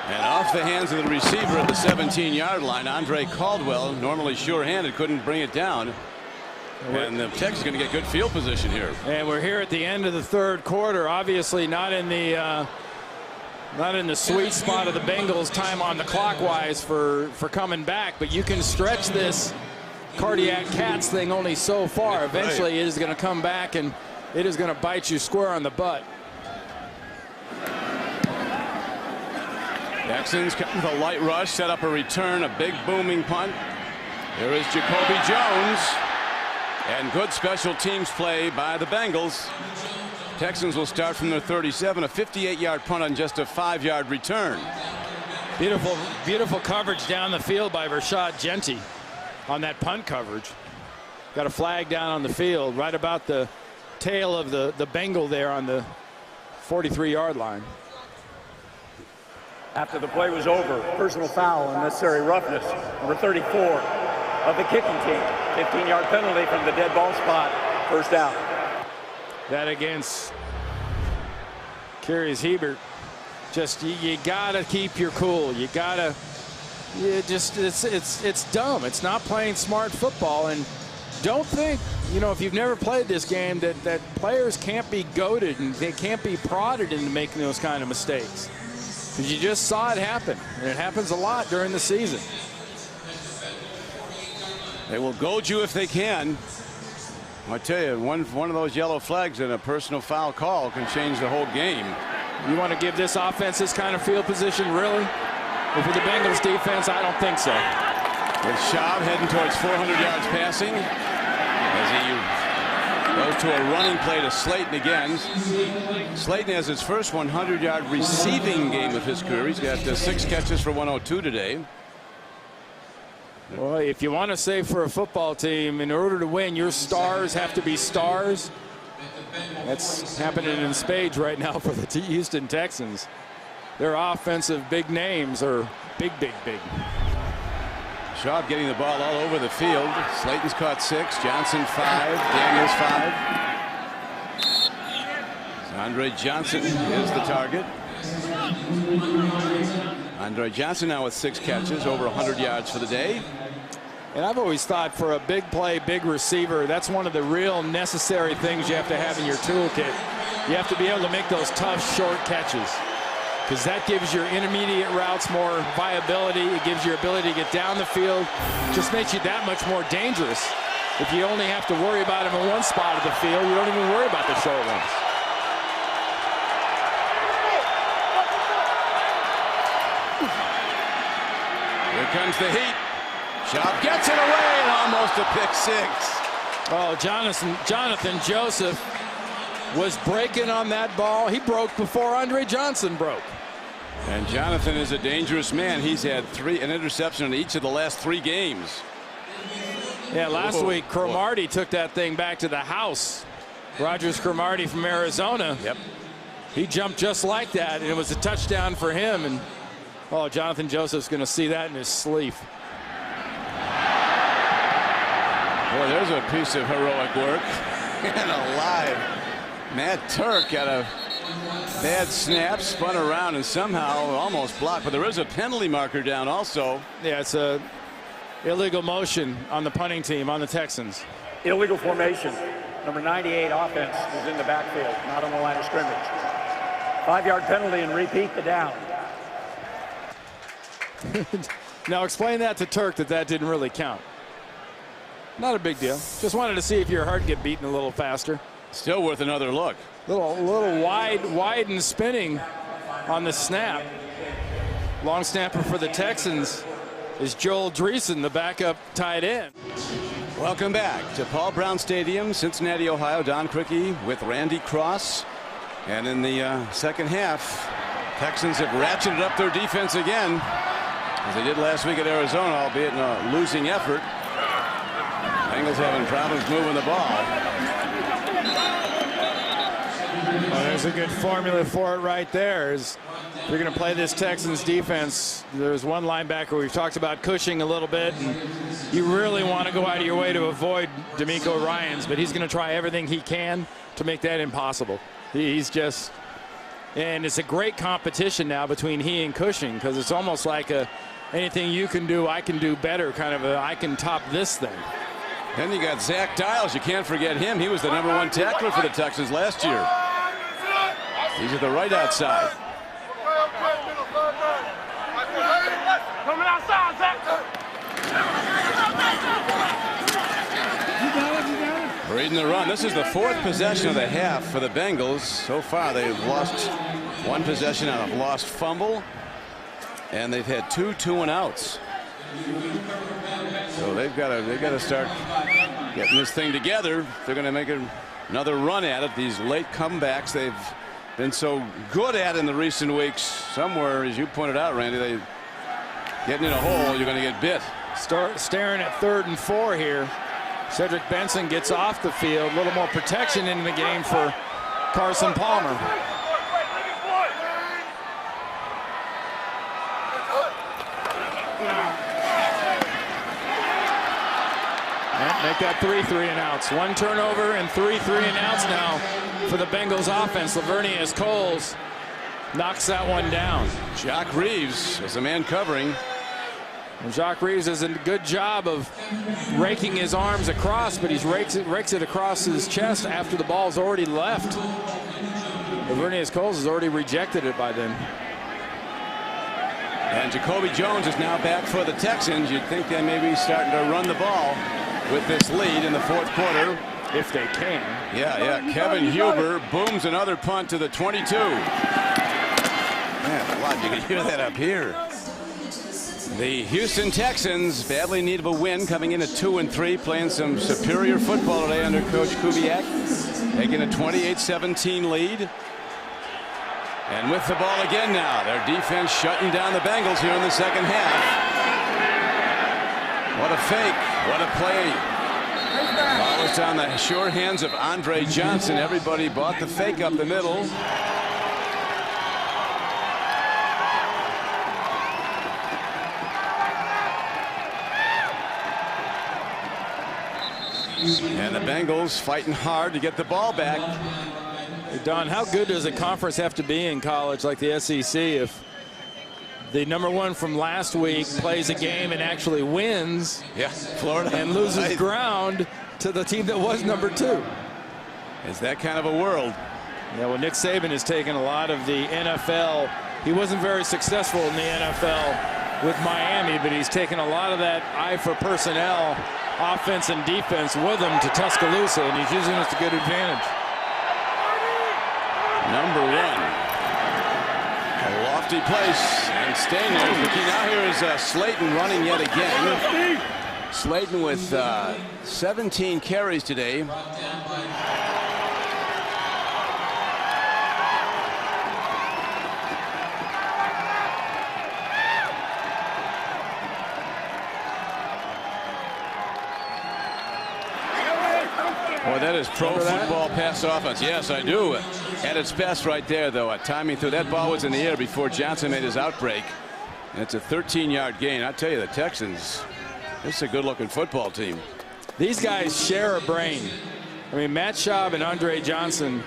And off the hands of the receiver at the 17-yard line, Andre Caldwell, normally sure-handed, couldn't bring it down. And the Texans going to get good field position here. And we're here at the end of the 3rd quarter. Obviously not in the sweet spot of the Bengals time on the clock wise for coming back, but you can stretch this cardiac cats thing only so far. Eventually it is going to come back and it is going to bite you square on the butt. Texans come with a light rush, set up a return, a big booming punt. There is Jacoby Jones, and good special teams play by the Bengals. Texans will start from their 37, a 58-yard punt on just a 5-yard return. Beautiful coverage down the field by Rashad Genty on that punt coverage. Got a flag down on the field right about the tail of the Bengal there on the 43-yard line. After the play was over, personal foul and necessary roughness. Number 34 of the kicking team. 15-yard penalty from the dead ball spot. First down. That against Curious Hebert. Just you gotta keep your cool. You gotta. It's dumb. It's not playing smart football. And don't think, if you've never played this game, that players can't be goaded and they can't be prodded into making those kind of mistakes. Because you just saw it happen, and it happens a lot during the season. They will goad you if they can. I tell you, one of those yellow flags and a personal foul call can change the whole game. You want to give this offense this kind of field position, really? If for the Bengals defense, I don't think so. With Schaub heading towards 400 yards passing as he Goes to a running play to Slayton again. Slayton has his first 100-yard receiving game of his career. He's got 6 catches for 102 today. Well, if you want to say for a football team, in order to win, your stars have to be stars. That's happening in spades right now for the Houston Texans. Their offensive big names are big. Schaub getting the ball all over the field. Slayton's caught 6, Johnson 5, Daniels 5. So Andre Johnson is the target. Andre Johnson now with 6 catches, over 100 yards for the day. And I've always thought for a big play, big receiver, that's one of the real necessary things you have to have in your toolkit. You have to be able to make those tough, short catches, because that gives your intermediate routes more viability. It gives your ability to get down the field. Just makes you that much more dangerous. If you only have to worry about him in one spot of the field, you don't even worry about the short ones. Here comes the heat. Schaub gets it away and almost a pick 6. Oh, Jonathan Joseph was breaking on that ball. He broke before Andre Johnson broke. And Jonathan is a dangerous man. He's had an interception in each of the last 3 games. Yeah, last week Cromartie took that thing back to the house. Rogers Cromartie from Arizona. Yep. He jumped just like that, and it was a touchdown for him. And oh, Jonathan Joseph's going to see that in his sleep. Boy, there's a piece of heroic work. And alive. Matt Turk got a bad snap, spun around, and somehow almost blocked. But there is a penalty marker down also. Yeah, it's a illegal motion on the punting team, on the Texans. Illegal formation. Number 98 offense is in the backfield, not on the line of scrimmage. 5-yard penalty and repeat the down. Now explain that to Turk that didn't really count. Not a big deal. Just wanted to see if your heart get beaten a little faster. Still worth another look. Little wide and spinning on the snap. Long snapper for the Texans is Joel Dreesen, the backup tight end. Welcome back to Paul Brown Stadium, Cincinnati, Ohio. Don Criqui with Randy Cross. And in the second half, Texans have ratcheted up their defense again, as they did last week at Arizona, albeit in a losing effort. Bengals having problems moving the ball. Well, there's a good formula for it right there. If you're going to play this Texans defense, there's one linebacker we've talked about, Cushing a little bit, and you really want to go out of your way to avoid D'Amico Ryans, but he's going to try everything he can to make that impossible. He's just, and it's a great competition now between he and Cushing, because it's almost like anything you can do, I can do better, kind of I can top this thing. Then you got Zach Dials. You can't forget him. He was the #1 tackler for the Texans last year. He's at the right outside. Coming outside, Zach. Reading the run. This is the 4th possession of the half for the Bengals. So far, they've lost 1 possession on a lost fumble, and they've had 2 2-and-outs. So they've got to start getting this thing together. They're going to make another run at it. These late comebacks they've been so good at in the recent weeks. Somewhere, as you pointed out, Randy, they getting in a hole, you're going to get bit. Staring at 3rd and 4 here. Cedric Benson gets off the field. A little more protection in the game for Carson Palmer. Make that 3 3-and-outs. 1 turnover and 3 3-and-outs now for the Bengals offense. Lavernius Coles knocks that one down. Jock Reeves is the man covering. And Jock Reeves does a good job of raking his arms across, but he rakes it across his chest after the ball's already left. Lavernius Coles has already rejected it by then. And Jacoby Jones is now back for the Texans. You'd think they may be starting to run the ball with this lead in the 4th quarter. If they can. Yeah. Kevin Huber booms another punt to the 22. Man, a lot. You can hear that up here. The Houston Texans badly in need of a win, coming in at 2-3, playing some superior football today under Coach Kubiak, taking a 28-17 lead. And with the ball again now, their defense shutting down the Bengals here in the second half. What a fake, what a play. Ball was down the sure hands of Andre Johnson. Everybody bought the fake up the middle. And the Bengals fighting hard to get the ball back. Hey, Don, how good does a conference have to be in college like the SEC if the #1 from last week plays a game and actually wins? Yeah, Florida. And loses ground to the team that was #2. It's that kind of a world. Yeah, well, Nick Saban has taken a lot of the NFL. He wasn't very successful in the NFL with Miami, but he's taken a lot of that eye for personnel, offense and defense with him to Tuscaloosa, and he's using it to good advantage. #1. A lofty place, and staying there. Now here is Slayton running yet again. Slayton with 17 carries today. Boy, that is pro football pass offense. Yes, I do. At its best right there, though. Timing through that ball was in the air before Johnson made his outbreak. And it's a 13-yard gain. I tell you, the Texans, this is a good-looking football team. These guys share a brain. I mean, Matt Schaub and Andre Johnson,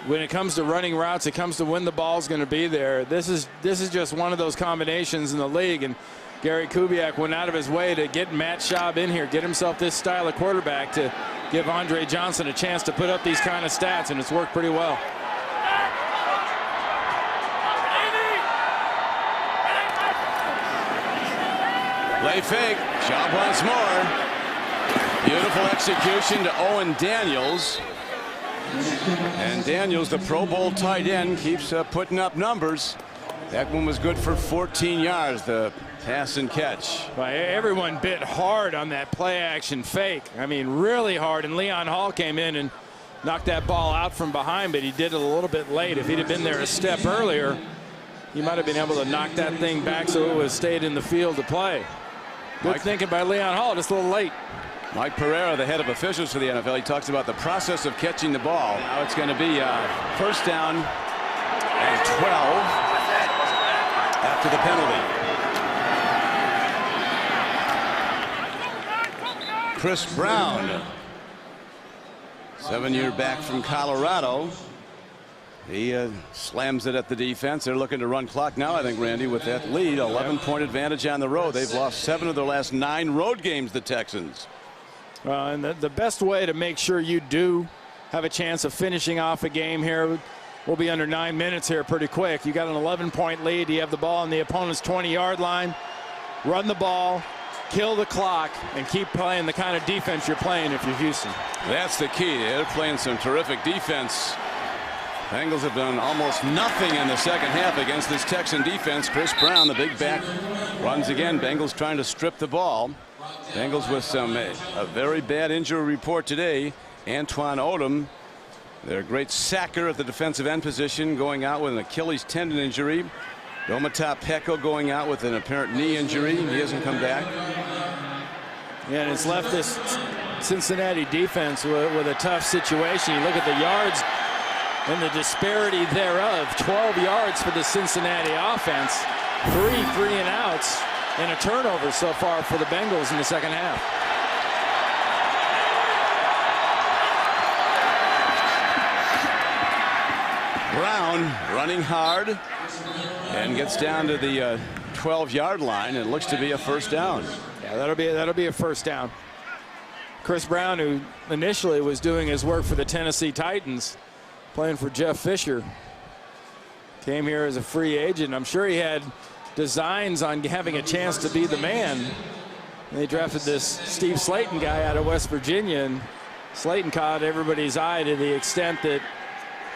when it comes to running routes, it comes to when the ball's going to be there. This is just one of those combinations in the league. And Gary Kubiak went out of his way to get Matt Schaub in here, get himself this style of quarterback to give Andre Johnson a chance to put up these kind of stats, and it's worked pretty well. Play fake. Schaub once more. Beautiful execution to Owen Daniels. And Daniels, the Pro Bowl tight end, keeps putting up numbers. That one was good for 14 yards, the pass and catch. Well, everyone bit hard on that play action fake. I mean, really hard. And Leon Hall came in and knocked that ball out from behind, but he did it a little bit late. If he'd have been there a step earlier, he might have been able to knock that thing back so it would have stayed in the field to play. Good thinking by Leon Hall, just a little late. Mike Pereira, the head of officials for the NFL, he talks about the process of catching the ball. Now it's going to be first down and 12 after the penalty. Chris Brown, 7-year back from Colorado. He slams it at the defense. They're looking to run clock now, I think, Randy, with that lead. 11-point advantage on the road. They've lost 7 of their last 9 road games, the Texans. And the best way to make sure you do have a chance of finishing off a game here, we'll be under 9 minutes here pretty quick. You got an 11-point lead. You have the ball on the opponent's 20-yard line. Run the ball, kill the clock, and keep playing the kind of defense you're playing if you're Houston. That's the key. They're playing some terrific defense. Bengals have done almost nothing in the second half against this Texan defense. Chris Brown, the big back, runs again. Bengals trying to strip the ball. Bengals with a very bad injury report today. Antoine Odom, their great sacker at the defensive end position, going out with an Achilles tendon injury. Domata Peko going out with an apparent knee injury. He hasn't come back. Yeah, and it's left this Cincinnati defense with a tough situation. You look at the yards and the disparity thereof. 12 yards for the Cincinnati offense. 3 and outs and a turnover so far for the Bengals in the second half. Brown running hard and gets down to the 12-yard line. It looks to be a first down. Yeah, that'll be a first down. Chris Brown, who initially was doing his work for the Tennessee Titans, playing for Jeff Fisher, came here as a free agent. I'm sure he had designs on having a chance to be the man. And they drafted this Steve Slayton guy out of West Virginia, and Slayton caught everybody's eye to the extent that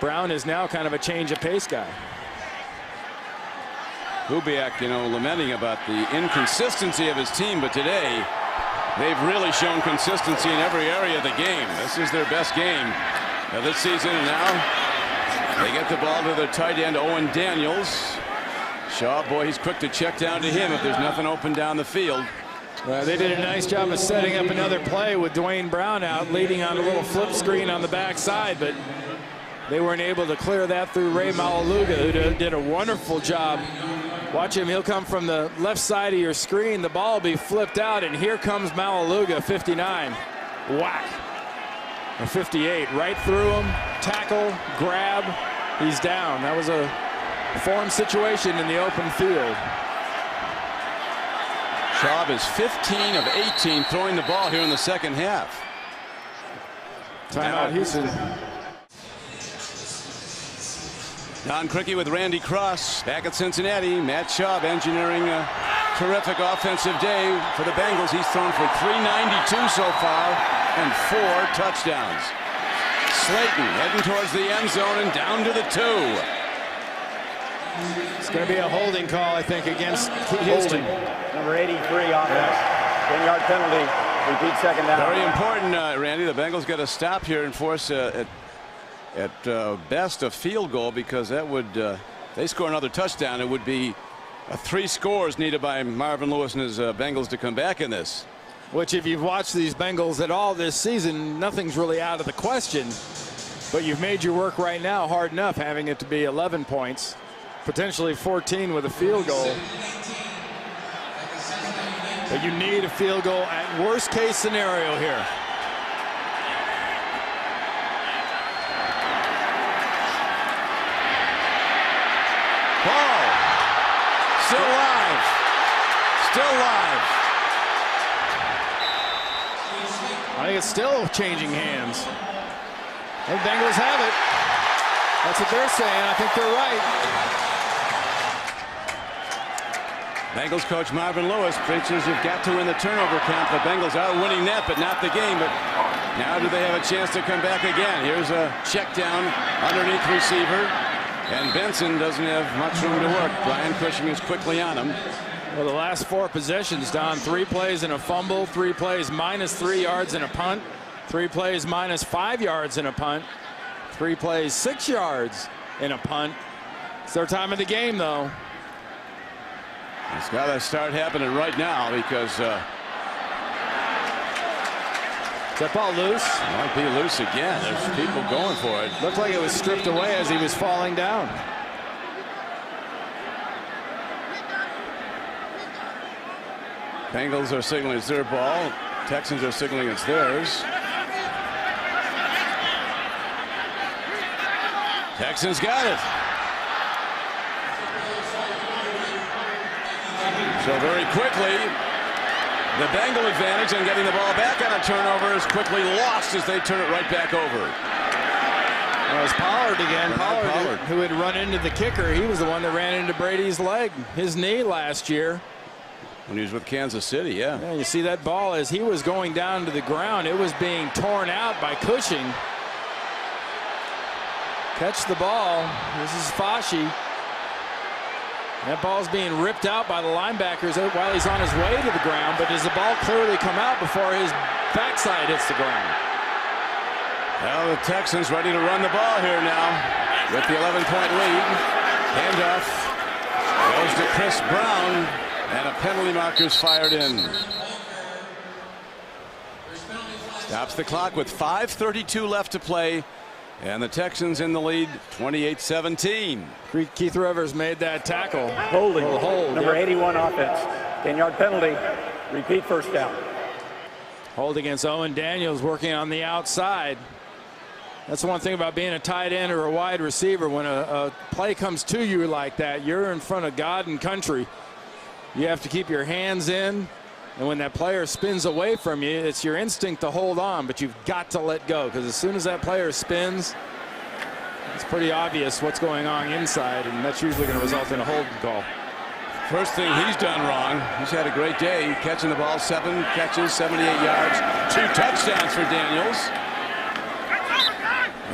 Brown is now kind of a change of pace guy. Kubiak, lamenting about the inconsistency of his team, but today they've really shown consistency in every area of the game. This is their best game this season, and now they get the ball to their tight end, Owen Daniels. Shaw, boy, he's quick to check down to him if there's nothing open down the field. Well, they did a nice job of setting up another play with Dwayne Brown out, leading on a little flip screen on the backside, but they weren't able to clear that through Ray Malaluga, who did a wonderful job. Watch him. He'll come from the left side of your screen. The ball will be flipped out, and here comes Malaluga, 59. Whack. A 58. Right through him. Tackle. Grab. He's down. That was a form situation in the open field. Schaub is 15 of 18 throwing the ball here in the second half. Timeout, Houston. Don Criqui with Randy Cross back at Cincinnati. Matt Schaub engineering a terrific offensive day for the Bengals. He's thrown for 392 so far and 4 touchdowns. Slayton heading towards the end zone and down to the 2. It's going to be a holding call, I think, against Houston. Number 83 offense. 10-yard penalty. Repeat second down. Very important, Randy. The Bengals got to stop here and force at best a field goal, because that would they score another touchdown, it would be 3 scores needed by Marvin Lewis and his Bengals to come back in this. Which, if you've watched these Bengals at all this season, nothing's really out of the question. But you've made your work right now hard enough, having it to be 11 points, potentially 14 with a field goal. But you need a field goal at worst case scenario here. Ball still live. Still live. I think it's still changing hands. The Bengals have it. That's what they're saying. I think they're right. Bengals coach Marvin Lewis preaches you've got to win the turnover count. The Bengals are winning that, but not the game. But now do they have a chance to come back again? Here's a check down underneath receiver. And Benson doesn't have much room to work. Brian Cushing is quickly on him. Well, the last 4 possessions, Don, 3 plays and a fumble, 3 plays minus 3 yards and a punt, 3 plays minus 5 yards and a punt, 3 plays 6 yards and a punt. It's their time of the game, though. It's got to start happening right now, because Is that ball loose? It might be loose again. There's people going for it. Looked like it was stripped away as he was falling down. Bengals are signaling it's their ball. Texans are signaling it's theirs. Texans got it. So very quickly, the Bengal advantage on getting the ball back on a turnover is quickly lost as they turn it right back over. Well, it was Pollard again. Pollard, who had run into the kicker. He was the one that ran into Brady's leg, his knee last year. When he was with Kansas City, yeah. Yeah, you see that ball as he was going down to the ground. It was being torn out by Cushing. Catch the ball. This is Fashi. That ball's being ripped out by the linebackers while he's on his way to the ground, but does the ball clearly come out before his backside hits the ground? Well, the Texans ready to run the ball here now with the 11-point lead. Handoff goes to Chris Brown, and a penalty marker's fired in. Stops the clock with 5:32 left to play. And the Texans in the lead, 28-17. Keith Rivers made that tackle. Holding. Number 81 offense. 10-yard penalty. Repeat first down. Hold against Owen Daniels, working on the outside. That's the one thing about being a tight end or a wide receiver. When a play comes to you like that, you're in front of God and country. You have to keep your hands in. And when that player spins away from you, it's your instinct to hold on, but you've got to let go, because as soon as that player spins, it's pretty obvious what's going on inside, and that's usually going to result in a holding call. First thing he's done wrong, he's had a great day catching the ball. 7 catches, 78 yards, 2 touchdowns for Daniels.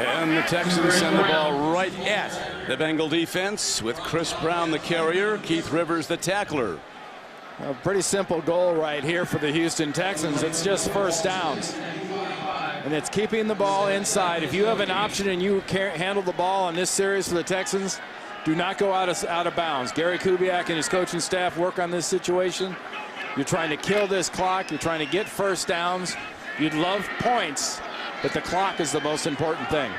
And the Texans send the ball right at The Bengal defense with Chris Brown, the carrier, Keith Rivers, the tackler. A pretty simple goal right here for the Houston Texans. It's just first downs. And it's keeping the ball inside. If you have an option and you can't handle the ball on this series for the Texans, do not go out of bounds. Gary Kubiak and his coaching staff work on this situation. You're trying to kill this clock. You're trying to get first downs. You'd love points, but the clock is the most important thing.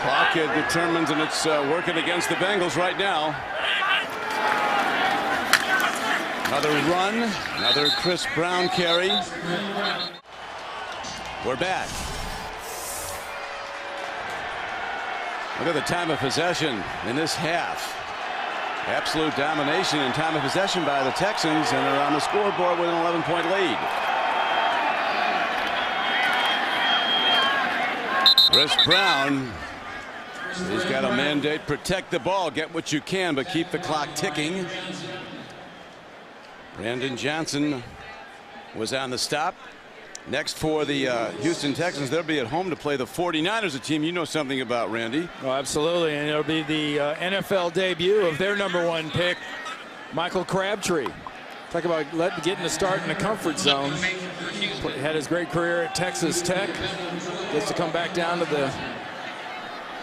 Clock determines, and it's working against the Bengals right now. Another run, another Chris Brown carry. We're back. Look at the time of possession in this half. Absolute domination in time of possession by the Texans, and they're on the scoreboard with an 11-point lead. Chris Brown, he's got a mandate: protect the ball, get what you can, but keep the clock ticking. Brandon Johnson was on the stop. Next for the Houston Texans, they'll be at home to play the 49ers, a team you know something about, Randy. Oh, absolutely, and it'll be the NFL debut of their #1 pick, Michael Crabtree. Talk about getting a start in the comfort zone. Had his great career at Texas Tech. Gets to come back down to the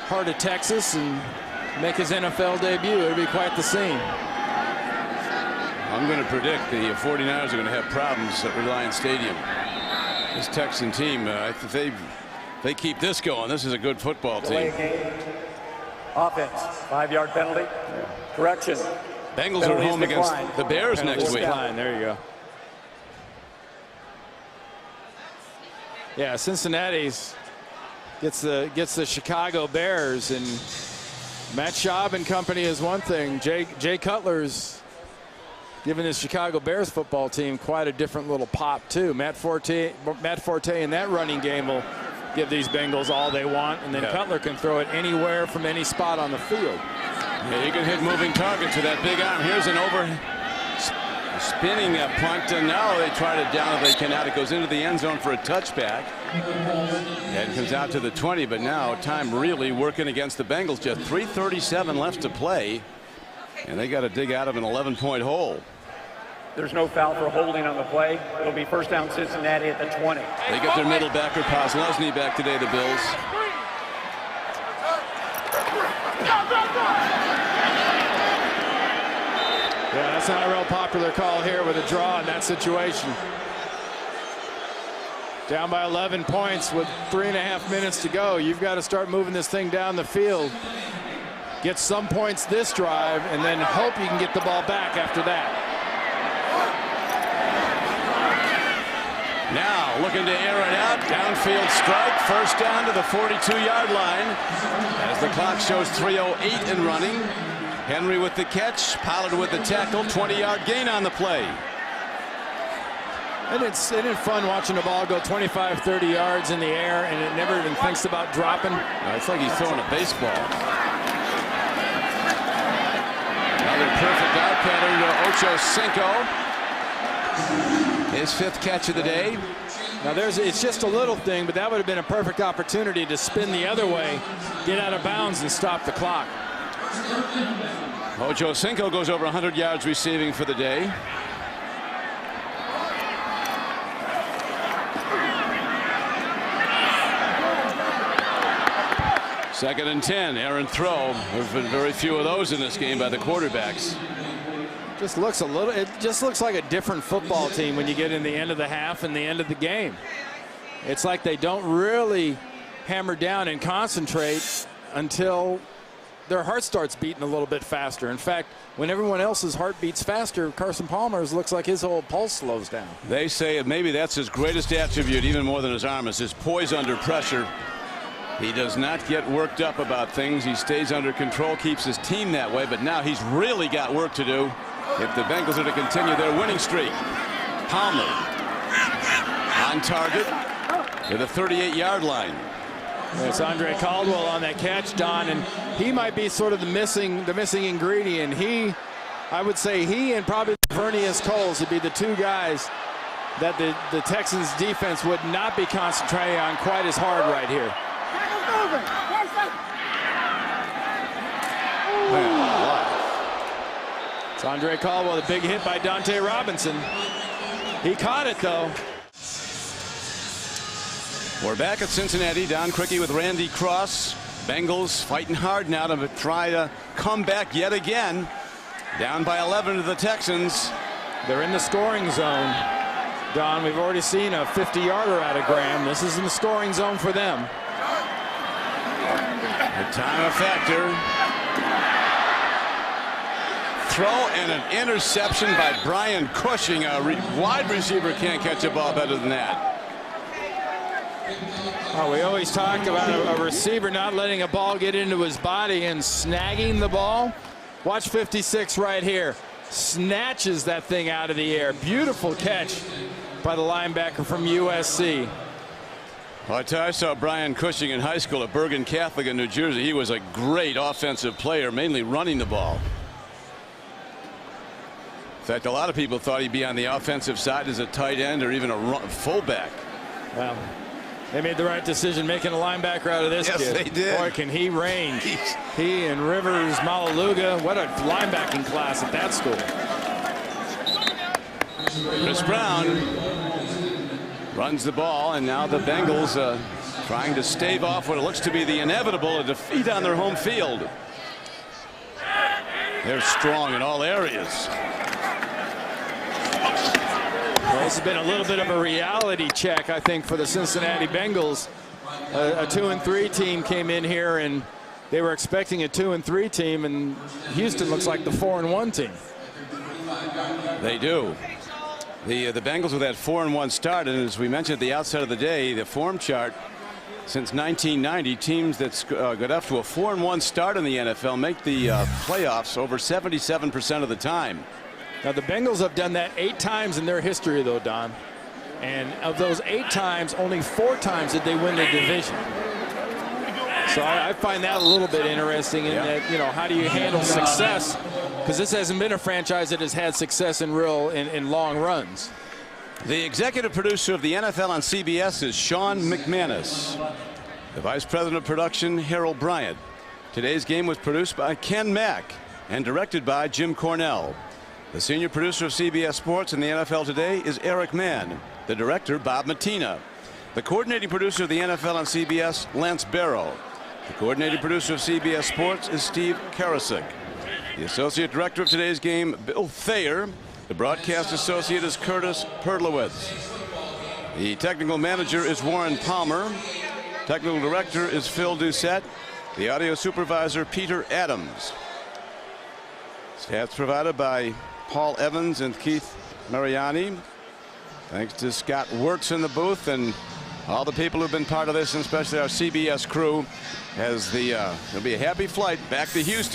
heart of Texas and make his NFL debut. It'll be quite the scene. I'm going to predict the 49ers are going to have problems at Reliance Stadium. This Texan team, if they keep this going, this is a good football team. Offense, 5-yard penalty. Correction. Bengals are home against the Bears next week. There you go. Yeah, Cincinnati's gets the Chicago Bears, and Matt Schaub and company is one thing. Jay Cutler's giving his Chicago Bears football team quite a different little pop too. Matt Forte in that running game will give these Bengals all they want, and then Cutler can throw it anywhere from any spot on the field. Yeah, you can hit moving targets with that big arm. Here's an spinning punt, and now they try to down it. They cannot. It goes into the end zone for a touchback. And comes out to the 20, but now time really working against the Bengals. Just 3:37 left to play, and they got to dig out of an 11-point hole. There's no foul for holding on the play. It'll be first down Cincinnati at the 20. They get their middle backer, Postlesny, back today, the Bills. Yeah, that's not a real popular call here with a draw in that situation. Down by 11 points with 3.5 minutes to go. You've got to start moving this thing down the field. Get some points this drive, and then hope you can get the ball back after that. Now looking to air it out. Downfield strike. First down to the 42-yard line. As the clock shows 3:08 and running. Henry with the catch. Pollard with the tackle. 20-yard gain on the play. And isn't it fun watching the ball go 25, 30 yards in the air, and it never even thinks about dropping? It's like he's throwing a baseball. Another perfect out pattern to Ochocinco. His 5th catch of the day. Now it's just a little thing, but that would have been a perfect opportunity to spin the other way, get out of bounds, and stop the clock. Ochocinco goes over 100 yards receiving for the day. Second and 10, errant throw. There's been very few of those in this game by the quarterbacks. It just looks like a different football team when you get in the end of the half and the end of the game. It's like they don't really hammer down and concentrate until their heart starts beating a little bit faster. In fact, when everyone else's heart beats faster, Carson Palmer's looks like his whole pulse slows down. They say maybe that's his greatest attribute, even more than his arm, is his poise under pressure. He does not get worked up about things. He stays under control, keeps his team that way, but now he's really got work to do if the Bengals are to continue their winning streak. Palmer on target to the 38-yard line. It's Andre Caldwell on that catch, Don, and he might be sort of the missing ingredient. I would say he and probably Vernius Coles would be the two guys that the Texans defense would not be concentrating on quite as hard right here. It's Andre Caldwell, the big hit by Dante Robinson. He caught it, though. We're back at Cincinnati. Don Criqui with Randy Cross. Bengals fighting hard now to try to come back yet again. Down by 11 to the Texans. They're in the scoring zone. Don, we've already seen a 50-yarder out of Graham. This is in the scoring zone for them. The time factor. Throw and an interception by Brian Cushing. A wide receiver can't catch a ball better than that. Oh, we always talk about a receiver not letting a ball get into his body and snagging the ball. Watch 56 right here. Snatches that thing out of the air. Beautiful catch by the linebacker from USC. Well, I saw Brian Cushing in high school at Bergen Catholic in New Jersey. He was a great offensive player, mainly running the ball. In fact, a lot of people thought he'd be on the offensive side as a tight end or even a fullback. Well, they made the right decision making a linebacker out of this kid. Yes, they did. Boy, can he range. He and Rivers, Malaluga, what a linebacking class at that school. Chris Brown runs the ball, and now the Bengals trying to stave off what looks to be the inevitable, a defeat on their home field. They're strong in all areas. Well, this has been a little bit of a reality check, I think, for the Cincinnati Bengals. A 2-3 team came in here, and they were expecting a 2-3 team, and Houston looks like the 4-1 team. They do. The Bengals with that 4-1 start, and as we mentioned at the outset of the day, the form chart since 1990, teams that got up to a 4-1 start in the NFL make the playoffs over 77% of the time. Now, the Bengals have done that 8 times in their history, though, Don. And of those 8 times, only 4 times did they win the division. So I find that a little bit interesting in that, you know, how do you handle success? Because this hasn't been a franchise that has had success in long runs. The executive producer of the NFL on CBS is Sean McManus. The vice president of production, Harold Bryant. Today's game was produced by Ken Mack and directed by Jim Cornell. The senior producer of CBS Sports in the NFL today is Eric Mann. The director, Bob Matina. The coordinating producer of the NFL on CBS, Lance Barrow. The coordinating producer of CBS Sports is Steve Karasik. The associate director of today's game, Bill Thayer. The broadcast associate is Curtis Perlowitz. The technical manager is Warren Palmer. Technical director is Phil Doucette. The audio supervisor, Peter Adams. Stats provided by Paul Evans and Keith Mariani. Thanks to Scott Wirtz in the booth and all the people who've been part of this, and especially our CBS crew, as there'll be a happy flight back to Houston.